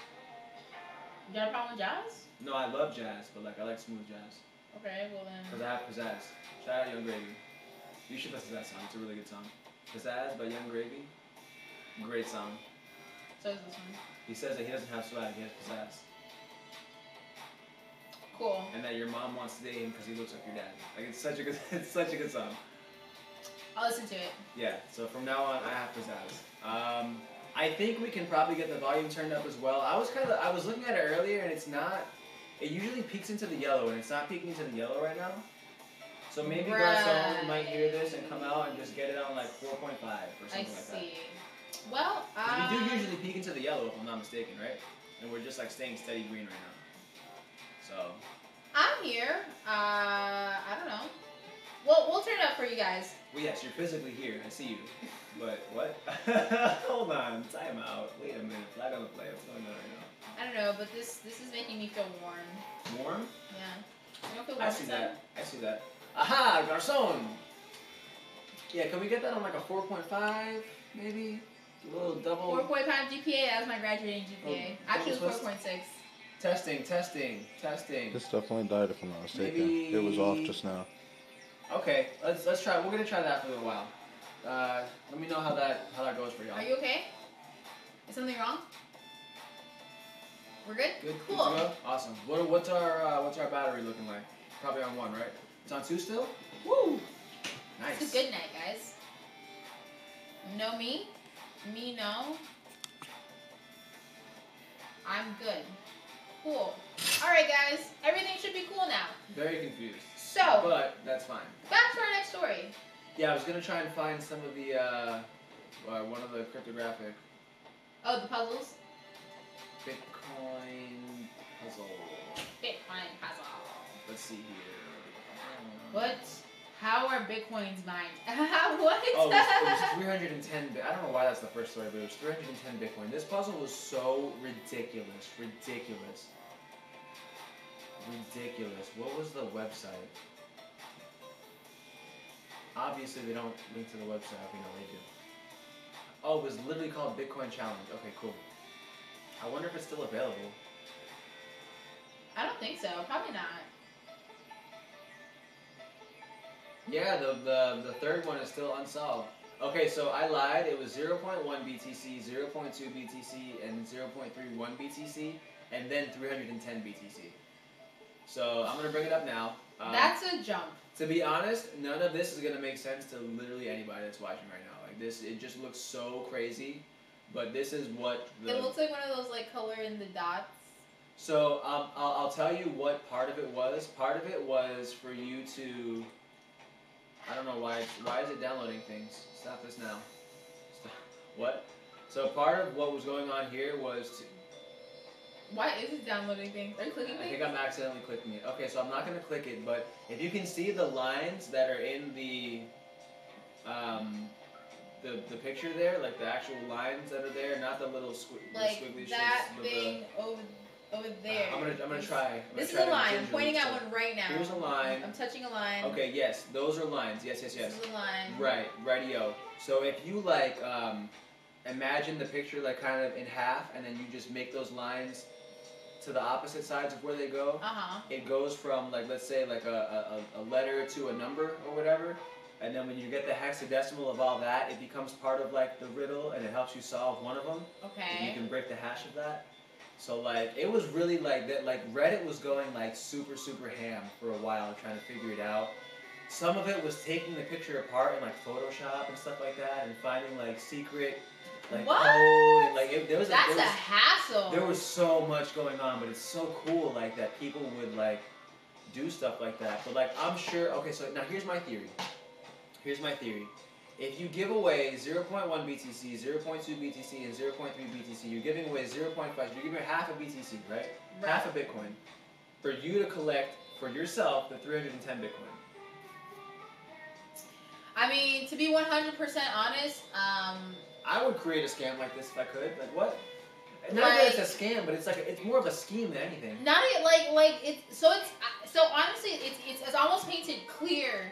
Speaker 2: You got a problem with jazz?
Speaker 1: No, I love jazz, but like, I like smooth jazz.
Speaker 2: Okay, well then.
Speaker 1: Because I have Pizzazz. Shout out Young Gravy. You should listen to that song. It's a really good song. Pizzazz by Young Gravy. Great song.
Speaker 2: So is this one.
Speaker 1: He says that he doesn't have swag, he has pizzazz.
Speaker 2: Cool.
Speaker 1: And that your mom wants to date him because he looks like your dad. Like, it's such a good song.
Speaker 2: I'll listen to it.
Speaker 1: Yeah, so from now on, I have pizzazz. I think we can probably get the volume turned up as well. I was looking at it earlier, and it's not. It usually peaks into the yellow, and it's not peaking into the yellow right now. So maybe Garcon might hear this and come out and just get it on like 4.5 or something like that.
Speaker 2: I see. Well,
Speaker 1: we do usually peak into the yellow, if I'm not mistaken, right? And we're just like staying steady green right now. So.
Speaker 2: I'm here. I don't know. Well, we'll turn it up for you guys.
Speaker 1: Well, yes, you're physically here. I see you. But what? Hold on. Time out. Wait a minute. Flag on the play. What's going on right now?
Speaker 2: I don't know, but this is making me feel warm.
Speaker 1: Warm?
Speaker 2: Yeah. You don't feel warm?
Speaker 1: I see that. I see that. Aha! Garcon! Yeah, can we get that on like a 4.5, maybe? A little double.
Speaker 2: 4.5 GPA. That was my graduating GPA. Actually, it was 4.6.
Speaker 1: Testing, testing, testing.
Speaker 4: This definitely died, if I'm not mistaken.
Speaker 1: Maybe...
Speaker 4: It was off just now.
Speaker 1: Okay, let's try. We're gonna try that for a little while. Let me know how that goes for y'all.
Speaker 2: Are you okay? Is something wrong? We're good.
Speaker 1: Good.
Speaker 2: Cool.
Speaker 1: Good to go? Awesome. What's our battery looking like? Probably on 1, right? It's on 2 still. Woo! Nice.
Speaker 2: It's a good night, guys. Know me? Me no. I'm good. Cool. Alright guys, everything should be cool now.
Speaker 1: Very confused.
Speaker 2: So,
Speaker 1: but that's fine.
Speaker 2: Back to our next story.
Speaker 1: Yeah, I was gonna try and find some of the one of the cryptographic.
Speaker 2: Oh, the puzzles?
Speaker 1: Bitcoin puzzle.
Speaker 2: Bitcoin puzzle.
Speaker 1: Let's see here.
Speaker 2: What? How are Bitcoins mined? What?
Speaker 1: Oh, it was 310. I don't know why that's the first story, but it was 310 Bitcoin. This puzzle was so ridiculous. Ridiculous. Ridiculous. What was the website? Obviously, they don't link to the website. Okay, no, they do. Oh, it was literally called Bitcoin Challenge. Okay, cool. I wonder if it's still available.
Speaker 2: I don't think so. Probably not.
Speaker 1: Yeah, the third one is still unsolved. Okay, so I lied. It was 0.1 BTC, 0.2 BTC, and 0.31 BTC, and then 310 BTC. So I'm gonna bring it up now.
Speaker 2: That's a jump.
Speaker 1: To be honest, none of this is gonna make sense to literally anybody that's watching right now. Like this, it just looks so crazy. But this is what
Speaker 2: It looks like one of those like color in the dots.
Speaker 1: So I'll tell you what part of it was. Part of it was for you to. I don't know why is it downloading things? Stop this now. Stop. What? So part of what was going on here was to.
Speaker 2: Why is it downloading things? Are you clicking things?
Speaker 1: I think I'm accidentally clicking it. Okay, so I'm not going to click it, but if you can see the lines that are in the picture there, like the actual lines that are there, not the little squiggly
Speaker 2: that
Speaker 1: shapes.
Speaker 2: thing over there.
Speaker 1: I'm gonna try.
Speaker 2: This is a line. I'm pointing at one right now.
Speaker 1: Here's a line.
Speaker 2: I'm touching a line.
Speaker 1: Okay, yes, those are lines. Yes.
Speaker 2: This is a line.
Speaker 1: Right, rightio. So if you like imagine the picture like kind of in half, and then you just make those lines to the opposite sides of where they go. It goes from like, let's say like a letter to a number or whatever, and then when you get the hexadecimal of all that, it becomes part of like the riddle, and it helps you solve one of them.
Speaker 2: Okay.
Speaker 1: And you can break the hash of that. So like it was really like that. Like Reddit was going like super ham for a while trying to figure it out. Some of it was taking the picture apart in like Photoshop and stuff like that, and finding like secret like
Speaker 2: what?
Speaker 1: code and like there was
Speaker 2: That's a hassle.
Speaker 1: There was so much going on, but it's so cool like that people would like do stuff like that. But like I'm sure. Okay, so now here's my theory. If you give away 0.1 BTC, 0.2 BTC, and 0.3 BTC, you're giving away 0.5. You're giving half a BTC, right? Half a Bitcoin for you to collect for yourself the 310 Bitcoin.
Speaker 2: I mean, to be 100% honest,
Speaker 1: I would create a scam like this if I could. Like what? Not that it's a scam, but it's like it's more of a scheme than anything.
Speaker 2: Not like it's so honestly it's almost painted clear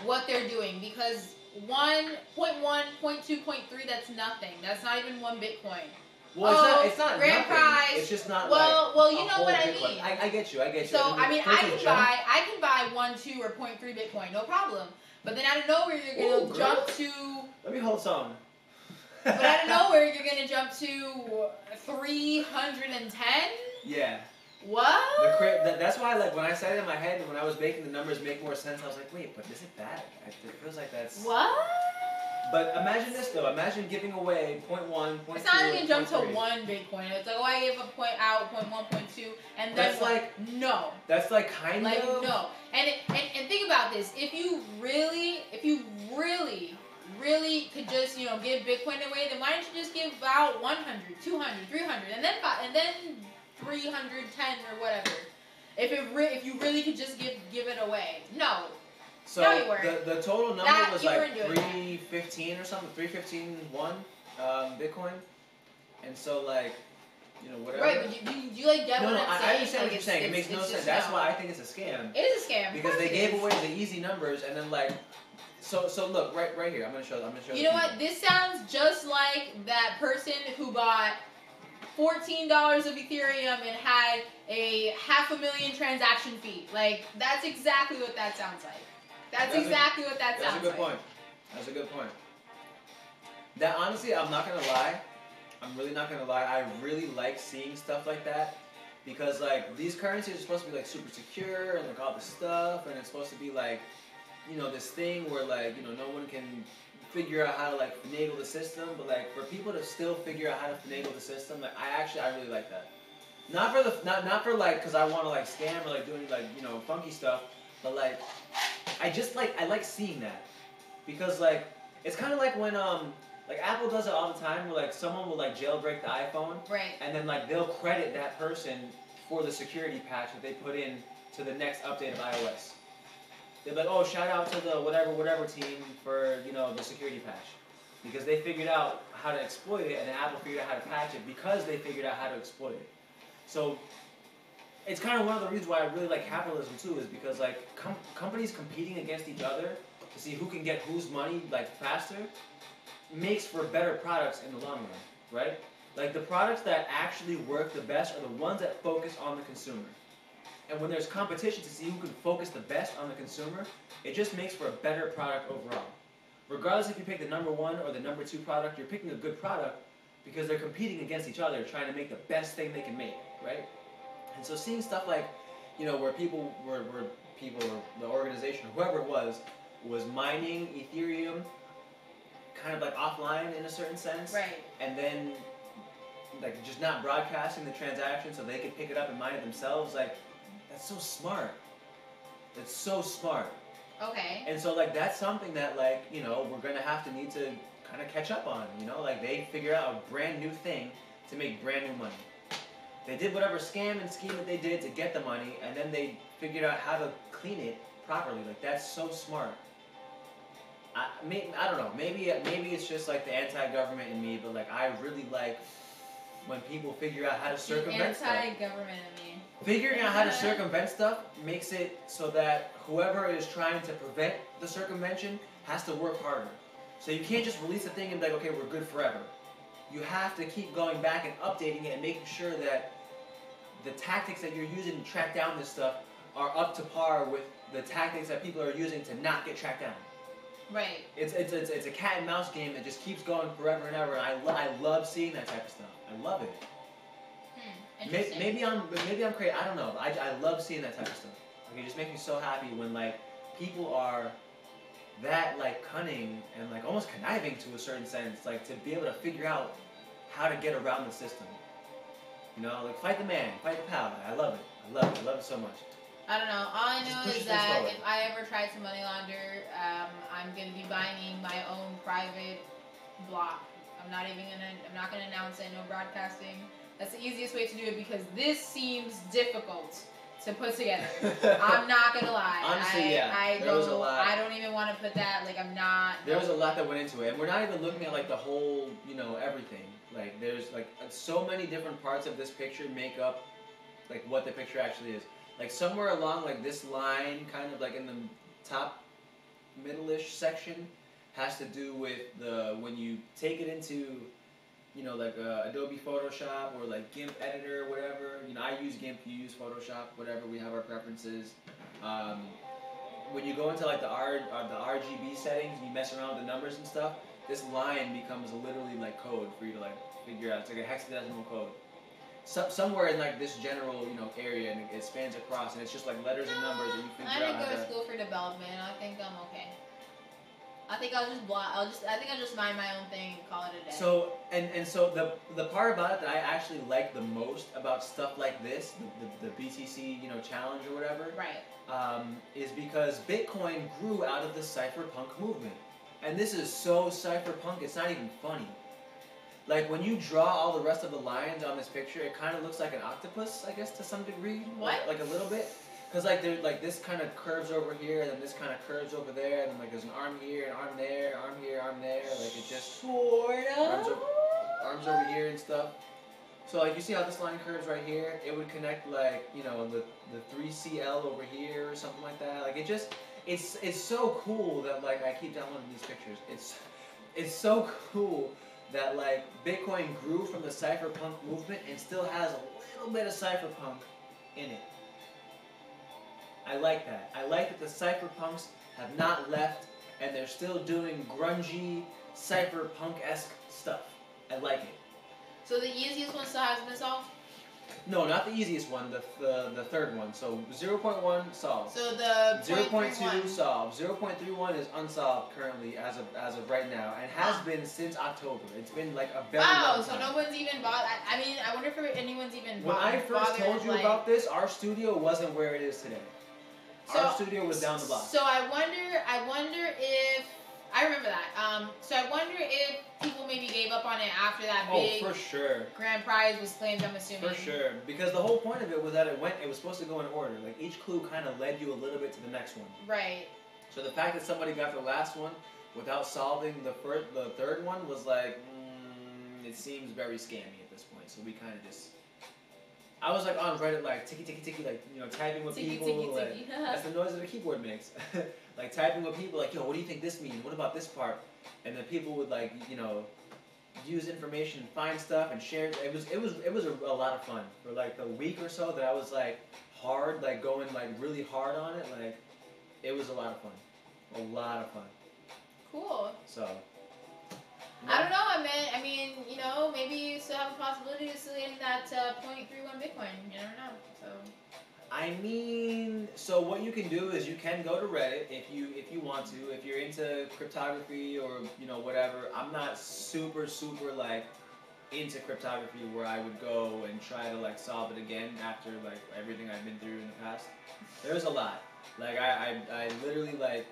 Speaker 2: what they're doing, because 1.1, 0.2, 0.3, that's nothing. That's not even 1 Bitcoin.
Speaker 1: Well, it's not
Speaker 2: grand
Speaker 1: nothing.
Speaker 2: prize.
Speaker 1: It's just not
Speaker 2: well, you
Speaker 1: a
Speaker 2: know what I
Speaker 1: Bitcoin.
Speaker 2: mean.
Speaker 1: I get you.
Speaker 2: So I mean, I can buy 1, 2, or 0.3 Bitcoin, no problem. But then out of nowhere you're gonna jump to.
Speaker 1: Let me hold some.
Speaker 2: But out of nowhere you're gonna jump to 310.
Speaker 1: Yeah.
Speaker 2: What?
Speaker 1: That's why, like, when I said it in my head, when I was making the numbers make more sense, I was like, wait, but is it that? It feels like that's...
Speaker 2: What?
Speaker 1: But imagine this though. Imagine giving away 0.1, 0.2.
Speaker 2: It's not even jump to
Speaker 1: 0.3.
Speaker 2: 1 Bitcoin. It's like, oh, I gave a point out, 0.1, 0.2, and then
Speaker 1: That's like
Speaker 2: no.
Speaker 1: That's like kind
Speaker 2: like,
Speaker 1: of
Speaker 2: no. And think about this. If you really could just give Bitcoin away, then why don't you just give out 100, 200, 300, and then 310 or whatever? If you really could just give it away, no.
Speaker 1: So
Speaker 2: no, you weren't.
Speaker 1: the total number was
Speaker 2: you
Speaker 1: like
Speaker 2: weren't doing
Speaker 1: 315 or something, 315.1 Bitcoin, and so like whatever.
Speaker 2: Right, but you like get what I'm saying?
Speaker 1: I understand what you're saying. It makes no sense. That's why I think it's a scam.
Speaker 2: It is a scam
Speaker 1: because they gave away the easy numbers and then like. So look right here. I'm gonna show.
Speaker 2: You know what? This sounds just like that person who bought $14 of Ethereum and had a 500,000 transaction fee. Like that's exactly what that sounds like. That's exactly what that sounds like.
Speaker 1: That's a good point. That's a good point. That honestly, I'm not gonna lie. I'm really not gonna lie. I really like seeing stuff like that because like these currencies are supposed to be like super secure and like all this stuff, and it's supposed to be like. This thing where like no one can figure out how to like finagle the system, but like for people to still figure out how to finagle the system, like I really like that. Not for like because I want to like scam or like doing like funky stuff, but like I like seeing that because like it's kind of like when like Apple does it all the time where like someone will like jailbreak the iPhone,
Speaker 2: right? And
Speaker 1: then like they'll credit that person for the security patch that they put in to the next update of iOS. They're like, oh, shout out to the whatever team for the security patch, because they figured out how to exploit it, and then Apple figured out how to patch it because they figured out how to exploit it. So it's kind of one of the reasons why I really like capitalism too, is because like companies competing against each other to see who can get whose money like faster makes for better products in the long run, right? Like the products that actually work the best are the ones that focus on the consumer. And when there's competition to see who can focus the best on the consumer, it just makes for a better product overall. Regardless if you pick the number 1 or the number 2 product, you're picking a good product because they're competing against each other, trying to make the best thing they can make, right? And so seeing stuff like, where people or the organization, whoever it was mining Ethereum kind of like offline in a certain sense.
Speaker 2: Right.
Speaker 1: And then like just not broadcasting the transaction so they could pick it up and mine it themselves, like that's so smart. That's so smart.
Speaker 2: Okay.
Speaker 1: And so like that's something that like, we're gonna have to need to kind of catch up on, like they figure out a brand new thing to make brand new money. They did whatever scam and scheme that they did to get the money, and then they figured out how to clean it properly. Like that's so smart. I don't know. Maybe it's just like the anti-government in me, but like I really like when people figure out how to circumvent stuff.
Speaker 2: Anti-government in me.
Speaker 1: Figuring out how to circumvent stuff makes it so that whoever is trying to prevent the circumvention has to work harder. So you can't just release a thing and be like, okay, we're good forever. You have to keep going back and updating it and making sure that the tactics that you're using to track down this stuff are up to par with the tactics that people are using to not get tracked down.
Speaker 2: Right.
Speaker 1: It's a cat and mouse game that just keeps going forever and ever. And I love seeing that type of stuff. I love it. Maybe I'm crazy. I don't know. I love seeing that type of stuff. Like, it just makes me so happy when like people are that like cunning and like almost conniving to a certain sense, like to be able to figure out how to get around the system. Like fight the man, fight the pal. I love it. I love it so much.
Speaker 2: I don't know. All I know is that if I ever try to money launder, I'm gonna be buying my own private block. I'm not gonna announce it. No broadcasting. That's the easiest way to do it because this seems difficult to put together. I'm not gonna lie.
Speaker 1: Honestly, there was a lot.
Speaker 2: I don't even want to put that. Like I'm not.
Speaker 1: There was a lot that went into it, and we're not even looking at like the whole, everything. Like there's like so many different parts of this picture make up like what the picture actually is. Like somewhere along like this line, kind of like in the top middle-ish section, has to do with when you take it into like Adobe Photoshop or like GIMP editor or whatever. I use GIMP, you use Photoshop, whatever. We have our preferences. When you go into like the RGB settings and you mess around with the numbers and stuff, this line becomes literally like code for you to like figure out. It's like a hexadecimal code. Somewhere in like this general area, and it spans across, and it's just like letters and numbers, and you figure out how to.
Speaker 2: I didn't go to school for development. I think I'm okay. I think I'll just mind my own thing and call it a day.
Speaker 1: So so the part about it that I actually like the most about stuff like this, the BTC challenge or whatever,
Speaker 2: right?
Speaker 1: Is because Bitcoin grew out of the cypherpunk movement, and this is so cypherpunk. It's not even funny. Like when you draw all the rest of the lines on this picture, it kind of looks like an octopus, I guess, to some degree.
Speaker 2: What?
Speaker 1: Like a little bit. Because like this kind of curves over here, and then this kind of curves over there, and then like there's an arm here, an arm there, arm here, arm there. Like it just
Speaker 2: sort of
Speaker 1: arms over here and stuff. So like you see how this line curves right here? It would connect like the 3CL over here or something like that. Like it just it's so cool that like I keep downloading these pictures. It's so cool that like Bitcoin grew from the cypherpunk movement and still has a little bit of cypherpunk in it. I like that. I like that the cypherpunks have not left and they're still doing grungy, cypherpunk-esque stuff. I like it.
Speaker 2: So the easiest one still hasn't been solved?
Speaker 1: No, not the easiest one, the third one. So 0.1 solved.
Speaker 2: So the
Speaker 1: 0.2 solved. 0.31 is unsolved currently as of right now, and has been since October. It's been like a very long time.
Speaker 2: So no one's even bothered. I mean, I wonder if anyone's even
Speaker 1: When I first told you about this, our studio wasn't where it is today. Our studio was down the block.
Speaker 2: So I wonder if I remember that. So I wonder if people maybe gave up on it after that big
Speaker 1: for sure.
Speaker 2: grand prize was claimed, I'm assuming.
Speaker 1: For sure. Because the whole point of it was that it was supposed to go in order. Like each clue kind of led you a little bit to the next one.
Speaker 2: Right.
Speaker 1: So the fact that somebody got the last one without solving the third one was like, it seems very scammy at this point. So we kind of just... I was like on Reddit like ticky ticky ticky, like typing with people.
Speaker 2: Ticky,
Speaker 1: like,
Speaker 2: ticky.
Speaker 1: that's the noise that the keyboard makes. Like typing with people like, yo, what do you think this means? What about this part? And then people would like use information, find stuff, and share. It was a lot of fun for like a week or so that I was like going like really hard on it. Like it was a lot of fun,
Speaker 2: Cool.
Speaker 1: So.
Speaker 2: I don't know. I mean, maybe you still have a possibility of still getting that 0.31 Bitcoin. You never know. So.
Speaker 1: I mean, so what you can do is you can go to Reddit if you want to. If you're into cryptography or whatever. I'm not super like into cryptography where I would go and try to like solve it again after like everything I've been through in the past. There's a lot. Like I literally like.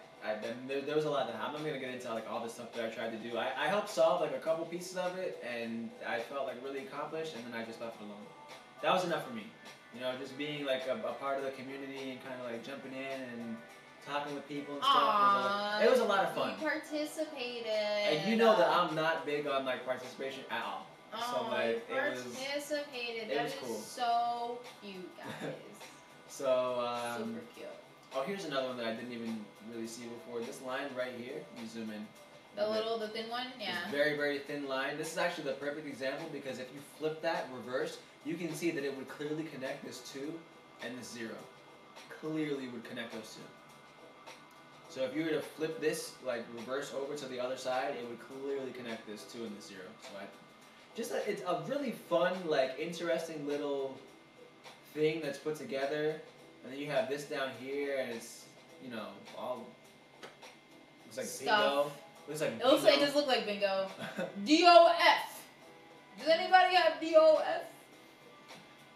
Speaker 1: There was a lot that I'm not gonna get into like all the stuff that I tried to do. I helped solve like a couple pieces of it, and I felt like really accomplished, and then I just left it alone. That was enough for me. Just being like a part of the community and kind of like jumping in and talking with people and stuff. It was a lot of fun.
Speaker 2: You participated.
Speaker 1: And you know that I'm not big on like participation at all. So like
Speaker 2: you participated.
Speaker 1: It was cool.
Speaker 2: So cute, guys.
Speaker 1: So
Speaker 2: super cute.
Speaker 1: Oh, here's another one that I didn't even really see before. This line right here, you zoom in.
Speaker 2: The thin one? Yeah.
Speaker 1: This very, very thin line. This is actually the perfect example because if you flip that reverse, you can see that it would clearly connect this 2 and this 0. Clearly would connect those 2. So if you were to flip this, like reverse over to the other side, it would clearly connect this 2 and this 0. So it's a really fun, like interesting little thing that's put together. And then you have this down here, and it's, all looks like
Speaker 2: stuff.
Speaker 1: Bingo.
Speaker 2: It does look like bingo. DOF. Does anybody have DOF?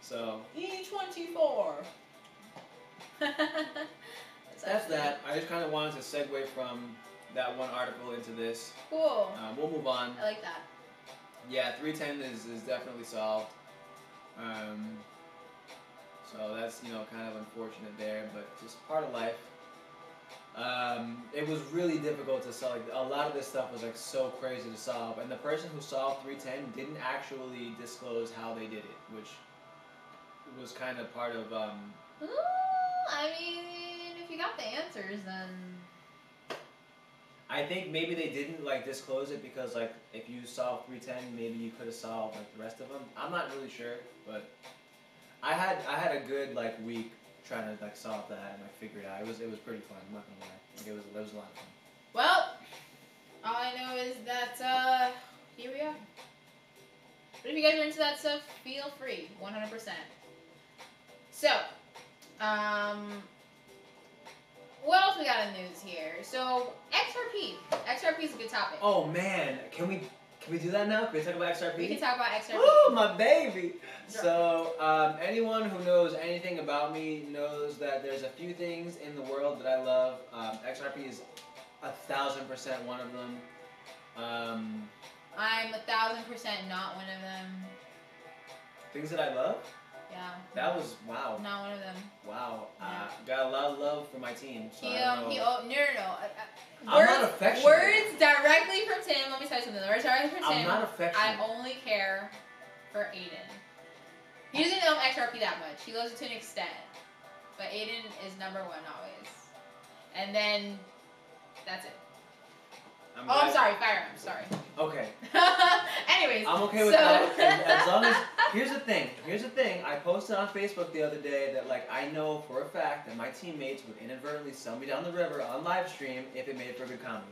Speaker 1: So.
Speaker 2: E24.
Speaker 1: That's that. I just kind of wanted to segue from that one article into this.
Speaker 2: Cool.
Speaker 1: We'll move on.
Speaker 2: I like that.
Speaker 1: Yeah, 310 is definitely solved. So that's, kind of unfortunate there, but just part of life. It was really difficult to solve. Like, a lot of this stuff was like so crazy to solve, and the person who solved 310 didn't actually disclose how they did it, which was kind of part of.
Speaker 2: I mean, if you got the answers, then.
Speaker 1: I think maybe they didn't like disclose it because like if you solved 310, maybe you could have solved like the rest of them. I'm not really sure, but. I had a good like week trying to like solve that and like figure it out. It was pretty fun. I'm not gonna lie. Like it was a lot of fun.
Speaker 2: Well, all I know is that here we are. But if you guys are into that stuff, feel free, 100%. So, what else we got in the news here? So XRP. XRP is a good topic.
Speaker 1: Oh man, can we do that now? Can we talk about XRP?
Speaker 2: We can talk about XRP.
Speaker 1: Woo, my baby! So, anyone who knows anything about me knows that there's a few things in the world that I love. XRP is 1,000% one of them.
Speaker 2: I'm 1,000% not one of them.
Speaker 1: Things that I love?
Speaker 2: Yeah.
Speaker 1: That was, wow.
Speaker 2: Not one of them.
Speaker 1: Wow.
Speaker 2: Yeah.
Speaker 1: Got a lot of love for my team. So
Speaker 2: no.
Speaker 1: I'm not affectionate.
Speaker 2: Words directly from Tim. Let me tell you something. Words directly from Tim.
Speaker 1: I'm not affectionate.
Speaker 2: I only care for Aiden. He doesn't know XRP that much. He loves it to an extent. But Aiden is number one always. And then, that's it. I'm sorry, firearms. Sorry.
Speaker 1: Okay.
Speaker 2: Anyways.
Speaker 1: I'm okay with that. And as long as here's the thing. I posted on Facebook the other day that like I know for a fact that my teammates would inadvertently sell me down the river on live stream if it made for good comedy.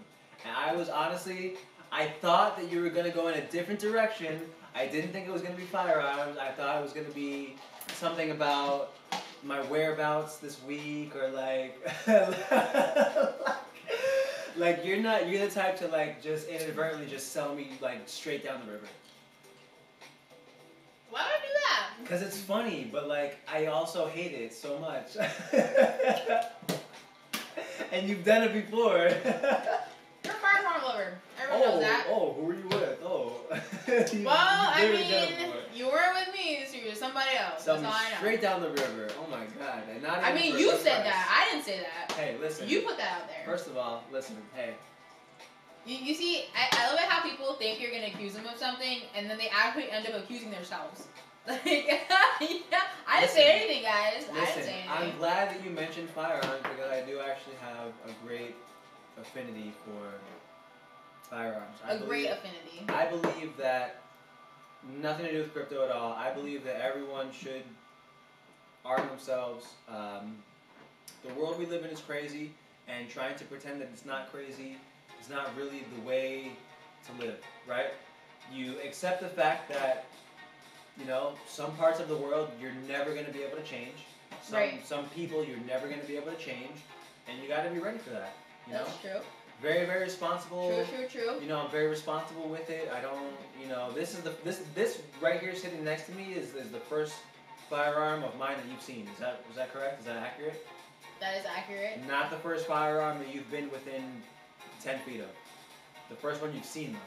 Speaker 1: And I was honestly, I thought that you were gonna go in a different direction. I didn't think it was gonna be firearms. I thought it was gonna be something about my whereabouts this week or like like you're the type to like just inadvertently just sell me like straight down the river.
Speaker 2: Why would I do that?
Speaker 1: Because it's funny, but like I also hate it so much. And you've done it before.
Speaker 2: You're a firearm lover. Everyone knows that.
Speaker 1: Oh, who were you with? Oh.
Speaker 2: You weren't with me, so you were somebody else.
Speaker 1: Sell
Speaker 2: That's
Speaker 1: me
Speaker 2: all I know.
Speaker 1: straight down the river. Oh my god. And not even
Speaker 2: you
Speaker 1: for
Speaker 2: said
Speaker 1: price.
Speaker 2: that. I didn't say that.
Speaker 1: Hey, listen.
Speaker 2: You put that out there.
Speaker 1: First of all, listen. Hey.
Speaker 2: You see, I love it how people think you're going to accuse them of something, and then they actually end up accusing themselves. Like, yeah, I didn't say anything, guys. I didn't say anything.
Speaker 1: I'm glad that you mentioned firearms because I do actually have a great affinity for firearms.
Speaker 2: Great affinity.
Speaker 1: I believe that nothing to do with crypto at all. I believe that everyone should arm themselves. The world we live in is crazy, and trying to pretend that it's not crazy is not really the way to live, right? You accept the fact that, you know, some parts of the world you're never going to be able to change. Some people you're never going to be able to change, and you got to be ready for that. You know?
Speaker 2: That's true.
Speaker 1: Very, very responsible.
Speaker 2: True.
Speaker 1: You know, I'm very responsible with it. I don't, you know, this right here sitting next to me is the first firearm of mine that you've seen. Is that correct? Is that accurate?
Speaker 2: That is accurate.
Speaker 1: Not the first firearm that you've been within 10 feet of. The first one you've seen, though.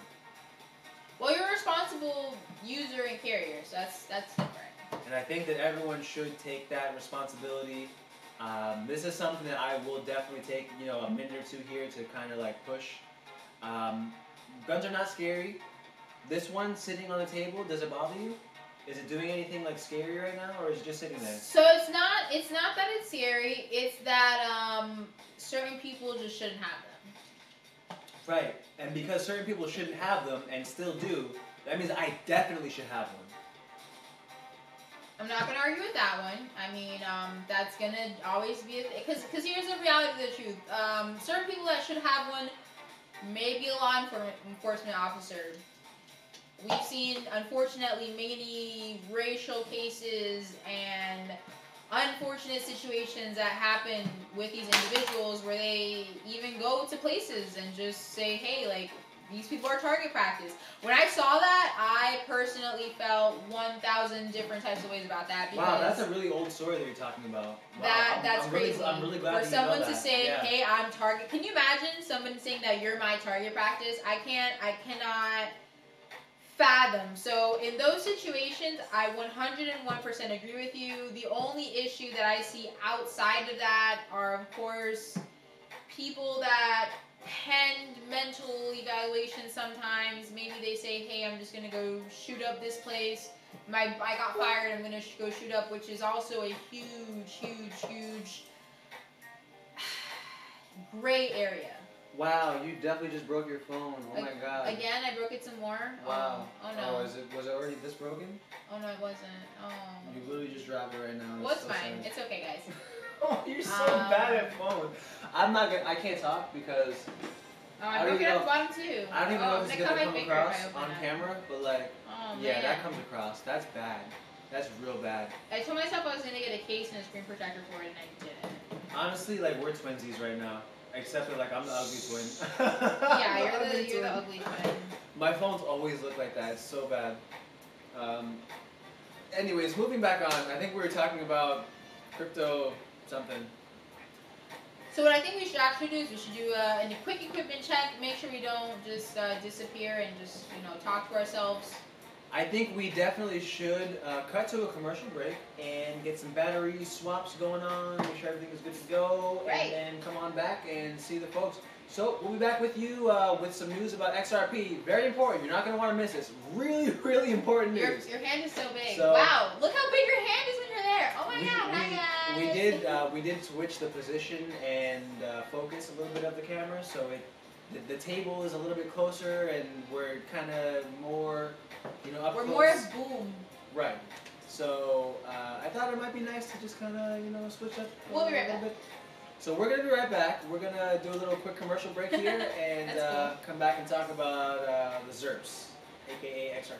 Speaker 2: Well, you're a responsible user and carrier, so that's different.
Speaker 1: And I think that everyone should take that responsibility. This is something that I will definitely take, you know, a minute or two here to kind of like push. Guns are not scary. This one sitting on the table, does it bother you? Is it doing anything like scary right now, or is it just sitting there?
Speaker 2: So it's not that it's scary. It's that certain people just shouldn't have them.
Speaker 1: Right, and because certain people shouldn't have them and still do, that means I definitely should have one.
Speaker 2: I'm not going to argue with that one. I mean, that's going to always be because here's the reality of the truth. Certain people that should have one may be a law enforcement officer. We've seen, unfortunately, many racial cases and unfortunate situations that happen with these individuals where they even go to places and just say, hey, like, these people are target practice. When I saw that, I personally felt 1,000 different types of ways about that.
Speaker 1: Wow, that's a really old story that you're talking about. Wow,
Speaker 2: that's crazy.
Speaker 1: I'm really glad
Speaker 2: for someone to say, hey, I'm target. Can you imagine someone saying that you're my target practice? I cannot fathom. So in those situations, I 101% agree with you. The only issue that I see outside of that are, of course, people that pend mental evaluations sometimes. Maybe they say, hey, I'm just going to go shoot up this place. I got fired, I'm going to go shoot up, which is also a huge gray area.
Speaker 1: Wow, you definitely just broke your phone. Oh my god.
Speaker 2: Again, I broke it some more.
Speaker 1: Wow.
Speaker 2: Oh no.
Speaker 1: Oh, was it already this broken?
Speaker 2: Oh no, it wasn't. Oh.
Speaker 1: You literally just dropped it right now.
Speaker 2: Well, it's fine. It's okay, guys.
Speaker 1: Oh, you're so bad at phone. I can't talk because
Speaker 2: I broke it at the bottom too.
Speaker 1: I don't even know if it's gonna come across on camera, but like, yeah, that comes across. That's bad. That's real bad.
Speaker 2: I told myself I was gonna get a case and a screen protector for it, and I didn't.
Speaker 1: Honestly, like we're twinsies right now. Except that like I'm the ugly twin.
Speaker 2: Yeah, you're the ugly twin.
Speaker 1: My phones always look like that. It's so bad. Anyways, moving back on. I think we were talking about crypto something.
Speaker 2: So what I think we should actually do is we should do a quick equipment check. Make sure we don't just disappear and just talk to ourselves.
Speaker 1: I think we definitely should cut to a commercial break and get some battery swaps going on, make sure everything is good to go,
Speaker 2: right.
Speaker 1: And then come on back and see the folks. So we'll be back with you with some news about XRP. Very important. You're not going to want to miss this. Really, really important news.
Speaker 2: Your hand is so big.
Speaker 1: So,
Speaker 2: wow, look how big your hand is when you're there. Oh my god, hi guys.
Speaker 1: We did switch the position and focus a little bit of the camera, so the table is a little bit closer and we're kind of more, up
Speaker 2: We're
Speaker 1: close.
Speaker 2: more boom.
Speaker 1: Right. So I thought it might be nice to just kind of, switch up
Speaker 2: We'll be right
Speaker 1: a little
Speaker 2: back.
Speaker 1: bit. So we're going to be right back. We're going to do a little quick commercial break here and
Speaker 2: cool.
Speaker 1: come back and talk about the ZERPs, aka XRP.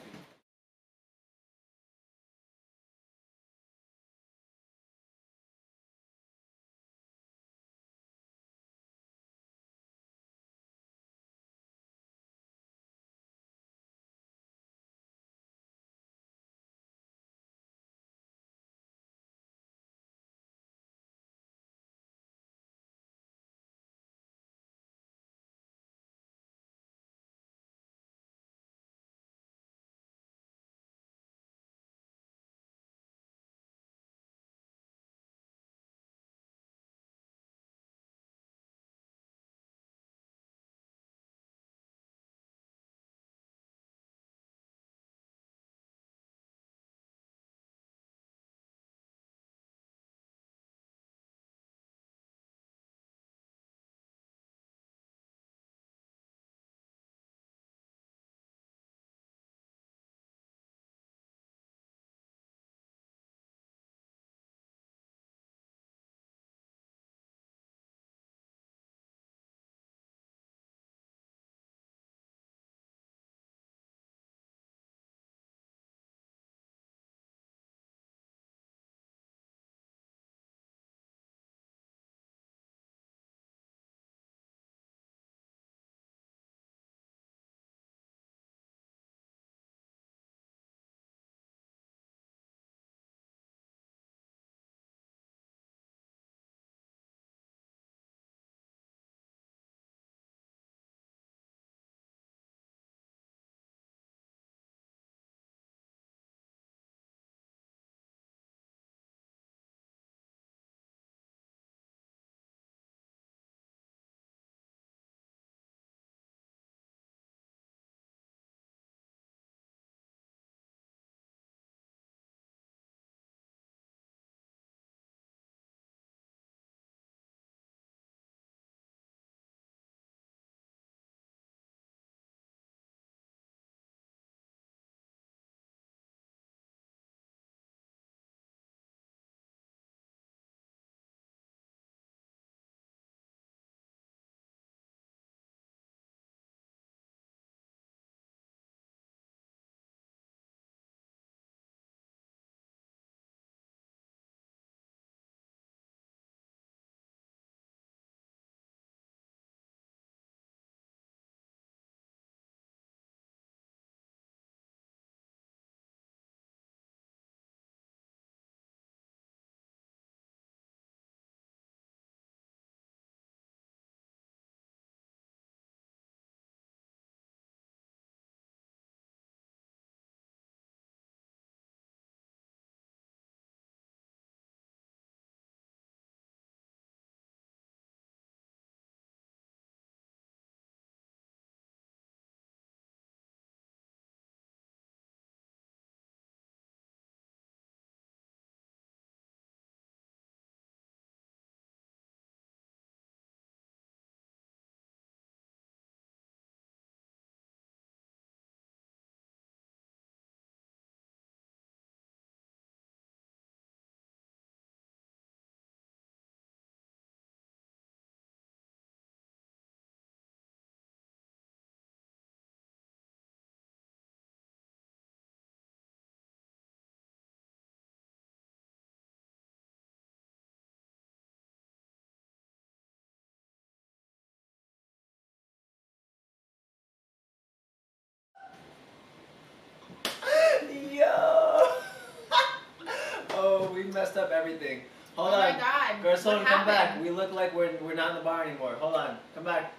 Speaker 1: messed up everything. Hold
Speaker 2: oh
Speaker 1: on.
Speaker 2: my God.
Speaker 1: Garcon,
Speaker 2: What
Speaker 1: come back.
Speaker 2: happened?
Speaker 1: We look like we're not in the bar anymore. Hold on. Come back.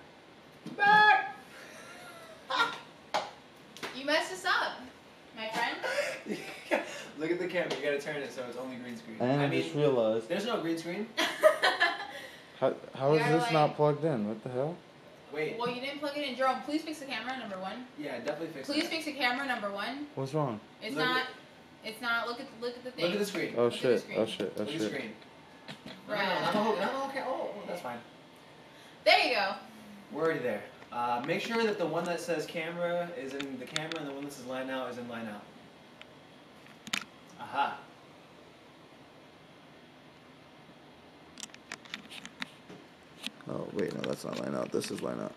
Speaker 1: Come back.
Speaker 2: You messed us up, my friend.
Speaker 1: Look at the camera. You gotta turn it so it's only green screen.
Speaker 4: And I just realized.
Speaker 1: There's no green screen.
Speaker 4: How
Speaker 2: You
Speaker 4: is
Speaker 2: gotta,
Speaker 4: this not plugged in? What the hell?
Speaker 1: Wait.
Speaker 2: Well, you didn't plug it in. Jerome, please fix the camera, number one.
Speaker 1: Yeah, definitely fix it.
Speaker 2: Please fix the camera, number one.
Speaker 4: What's wrong?
Speaker 2: It's
Speaker 1: Look
Speaker 2: not. It's not. Look at the thing.
Speaker 1: Look at the screen.
Speaker 4: Oh
Speaker 2: Look at the
Speaker 4: shit!
Speaker 2: screen.
Speaker 4: Oh shit! Oh
Speaker 1: Look at the
Speaker 4: shit!
Speaker 1: screen.
Speaker 2: Right.
Speaker 1: No, okay. Oh, that's fine.
Speaker 2: There you go.
Speaker 1: We're already there. Make sure that the one that says camera is in the camera and the one that says line out is in line out. Aha.
Speaker 4: Oh wait, no, that's not line out. This is line out.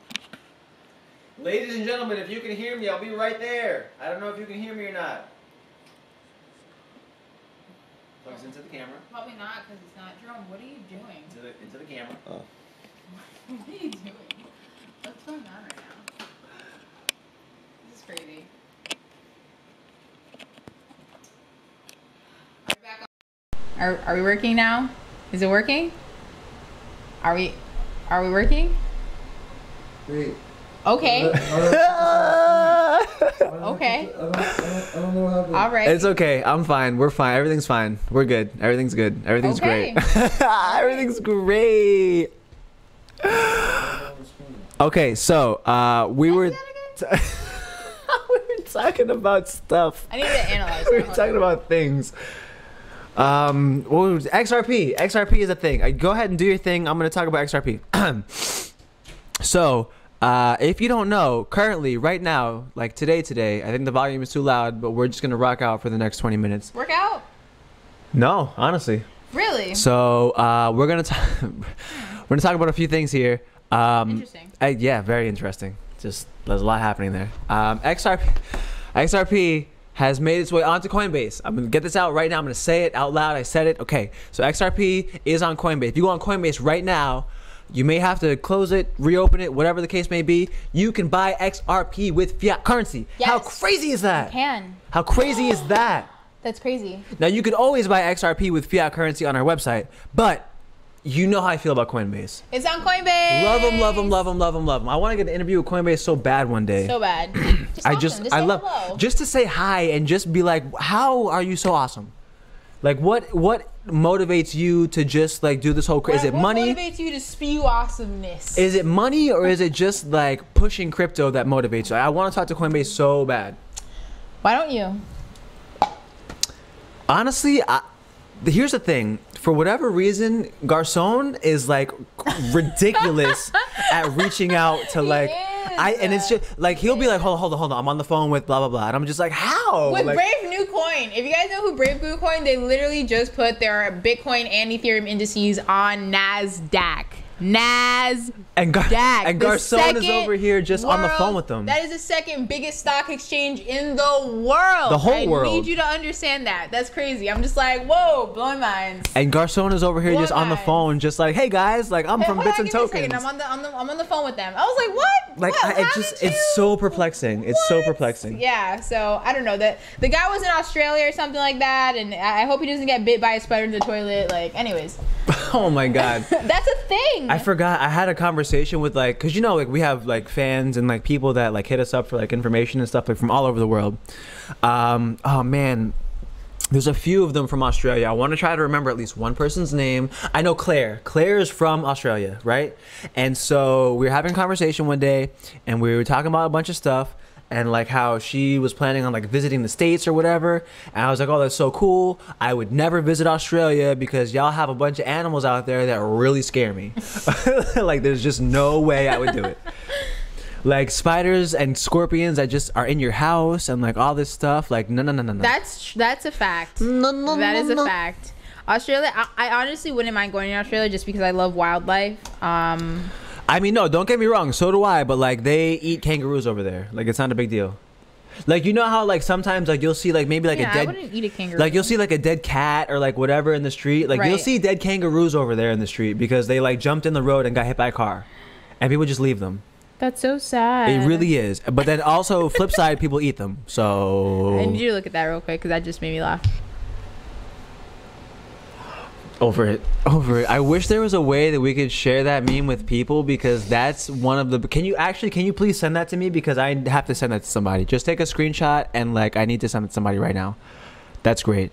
Speaker 1: Ladies and gentlemen, if you can hear me, I'll be right there. I don't know if you can hear me or not. Plugs into the camera.
Speaker 2: Probably not, because it's not. Jerome, what are you doing?
Speaker 1: Into the camera.
Speaker 4: Oh.
Speaker 2: What are you doing? What's going on right now? This is crazy. Are we back on? Are we working now? Is it working? Are we working?
Speaker 4: Wait.
Speaker 2: Okay.
Speaker 4: Okay.
Speaker 2: Okay.
Speaker 4: I don't know what happened.
Speaker 2: All right.
Speaker 1: It's okay. I'm fine. We're fine. Everything's fine. We're good. Everything's good. Everything's
Speaker 2: Okay.
Speaker 1: great. Everything's great. Okay, so we were we were talking about stuff.
Speaker 2: I need to analyze.
Speaker 1: We were talking about things. What was XRP? XRP is a thing. Go ahead and do your thing. I'm going to talk about XRP. So, if you don't know, currently, right now, like today, I think the volume is too loud, but we're just going to rock out for the next 20 minutes.
Speaker 2: Work out?
Speaker 1: No, honestly.
Speaker 2: Really?
Speaker 1: So, we're going to talk about a few things here.
Speaker 2: Interesting.
Speaker 1: Yeah, very interesting. Just there's a lot happening there. XRP has made its way onto Coinbase. I'm gonna get this out right now. I'm gonna say it out loud. I said it. Okay, so XRP is on Coinbase. If you go on Coinbase right now, you may have to close it, reopen it, whatever the case may be. You can buy XRP with fiat currency.
Speaker 2: Yes.
Speaker 1: How crazy is that?
Speaker 2: You can.
Speaker 1: How crazy is that?
Speaker 2: That's crazy.
Speaker 1: Now you could always buy XRP with fiat currency on our website, but you know how I feel about Coinbase.
Speaker 2: It's on Coinbase.
Speaker 1: Love them, love them, love them, love them, love them. I want to get an interview with Coinbase so bad one day.
Speaker 2: So bad.
Speaker 1: I love just to say hi and just be like, how are you so awesome? Like what motivates you to just like do this whole is it money?
Speaker 2: What motivates you to spew awesomeness?
Speaker 1: Is it money or is it just like pushing crypto that motivates you? I want to talk to Coinbase so bad.
Speaker 2: Why don't you?
Speaker 1: Honestly, here's the thing. For whatever reason, Garcon is like ridiculous at reaching out to like and it's just like he'll be like, hold on, I'm on the phone with blah blah blah, and I'm just like, how?
Speaker 2: With
Speaker 1: like,
Speaker 2: Brave New Coin. If you guys know who Brave New Coin, they literally just put their Bitcoin and Ethereum indices on NASDAQ.
Speaker 1: and Garcon is over here just on the phone with them.
Speaker 2: That is the second biggest stock exchange in the world.
Speaker 1: The whole world.
Speaker 2: I need you to understand that. That's crazy. I'm just like, whoa, blowing minds.
Speaker 1: And Garcon is over here just on the phone, just like, hey guys, like I'm from Bits and Tokens.
Speaker 2: I'm on the phone with them. I was like, what?
Speaker 1: Like
Speaker 2: what?
Speaker 1: it's so perplexing. It's so perplexing.
Speaker 2: Yeah, so I don't know that the guy was in Australia or something like that, and I hope he doesn't get bit by a spider in the toilet. Like, anyways.
Speaker 1: Oh my god.
Speaker 2: That's a thing.
Speaker 1: I forgot. I had a conversation with like, cause you know, like we have like fans and like people that like hit us up for like information and stuff like from all over the world. Oh man. There's a few of them from Australia. I want to try to remember at least one person's name. I know Claire. Claire is from Australia, right? And so we were having a conversation one day and we were talking about a bunch of stuff and like how she was planning on like visiting the States or whatever. And I was like, oh, that's so cool. I would never visit Australia because y'all have a bunch of animals out there that really scare me. Like there's just no way I would do it. Like spiders and scorpions that just are in your house and like all this stuff. Like no.
Speaker 2: That's a fact. That is a fact. Australia, I honestly wouldn't mind going to Australia just because I love wildlife.
Speaker 1: I mean, no, don't get me wrong. So do I. But like they eat kangaroos over there. Like it's not a big deal. Like you know how like sometimes like you'll see like maybe like a dead.
Speaker 2: I wouldn't eat a kangaroo.
Speaker 1: Like you'll see like a dead cat or like whatever in the street. Like you'll see dead kangaroos over there in the street because they like jumped in the road and got hit by a car, and people just leave them.
Speaker 2: That's so sad.
Speaker 1: It really is. But then also, flip side, people eat them. So
Speaker 2: I need you to look at that real quick because that just made me laugh.
Speaker 5: Over it. I wish there was a way that we could share that meme with people, because that's one of the. Can you please send that to me, because I have to send that to somebody. Just take a screenshot and like I need to send it to somebody right now. That's great.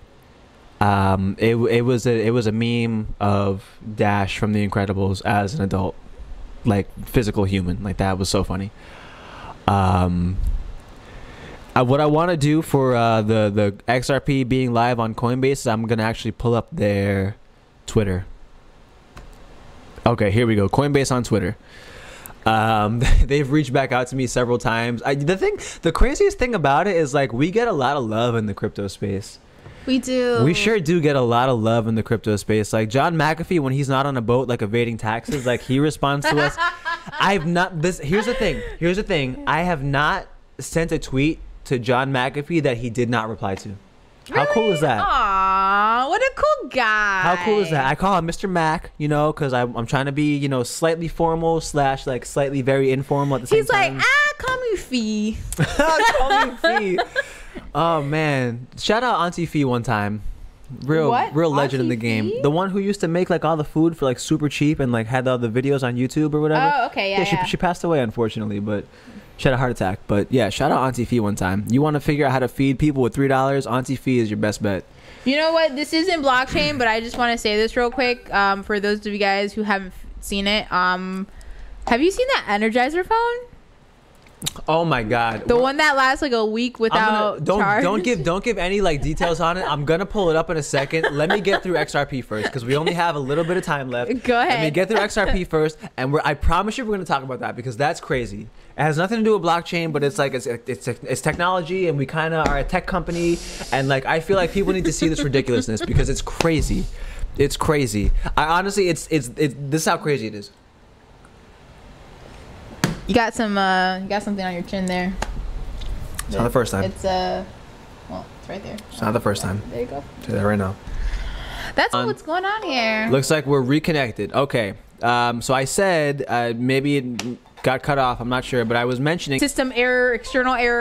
Speaker 5: It was a meme of Dash from The Incredibles as an adult, like physical human. Like that was so funny. What I want to do for the XRP being live on Coinbase is I'm gonna actually pull up their Twitter. Okay, here we go. Coinbase on Twitter. They've reached back out to me several times. The craziest thing about it is like we get a lot of love in the crypto space.
Speaker 2: We do.
Speaker 5: We sure do get a lot of love in the crypto space. Like John McAfee, when he's not on a boat like evading taxes, like he responds to us. Here's the thing. I have not sent a tweet to John McAfee that he did not reply to. How cool is that?
Speaker 2: Aww, what a cool guy.
Speaker 5: How cool is that? I call him Mr. Mac, you know, because I'm trying to be, you know, slightly formal / like slightly very informal at the same time.
Speaker 2: He's like, call me Fee.
Speaker 5: Call me Fee. Oh man, shout out Auntie Fee one time. Real legend in the game. The one who used to make like all the food for like super cheap and like had all the videos on YouTube or whatever.
Speaker 2: Oh, okay, yeah.
Speaker 5: She passed away unfortunately, but she had a heart attack. But yeah, shout out Auntie Fee one time. You want to figure out how to feed people with $3? Auntie Fee is your best bet.
Speaker 2: You know what? This isn't blockchain, but I just want to say this real quick. For those of you guys who haven't seen it, have you seen that Energizer phone?
Speaker 5: Oh my God!
Speaker 2: The one that lasts like a week without charge.
Speaker 5: Don't give any like details on it. I'm gonna pull it up in a second. Let me get through XRP first, because we only have a little bit of time left.
Speaker 2: Go ahead.
Speaker 5: Let me get through XRP first, and I promise you we're gonna talk about that, because that's crazy. It has nothing to do with blockchain, but it's like it's technology, and we kind of are a tech company, and like I feel like people need to see this ridiculousness because it's crazy. It's crazy. I honestly, it's this is how crazy it is.
Speaker 2: You got something on your chin there.
Speaker 5: It's not the first time.
Speaker 2: It's well, it's right there.
Speaker 5: It's not the first time.
Speaker 2: There you go.
Speaker 5: Say that right now.
Speaker 2: That's what's going on here.
Speaker 5: Looks like we're reconnected. Okay. So I said maybe it got cut off. I'm not sure, but I was mentioning
Speaker 2: system error, external error.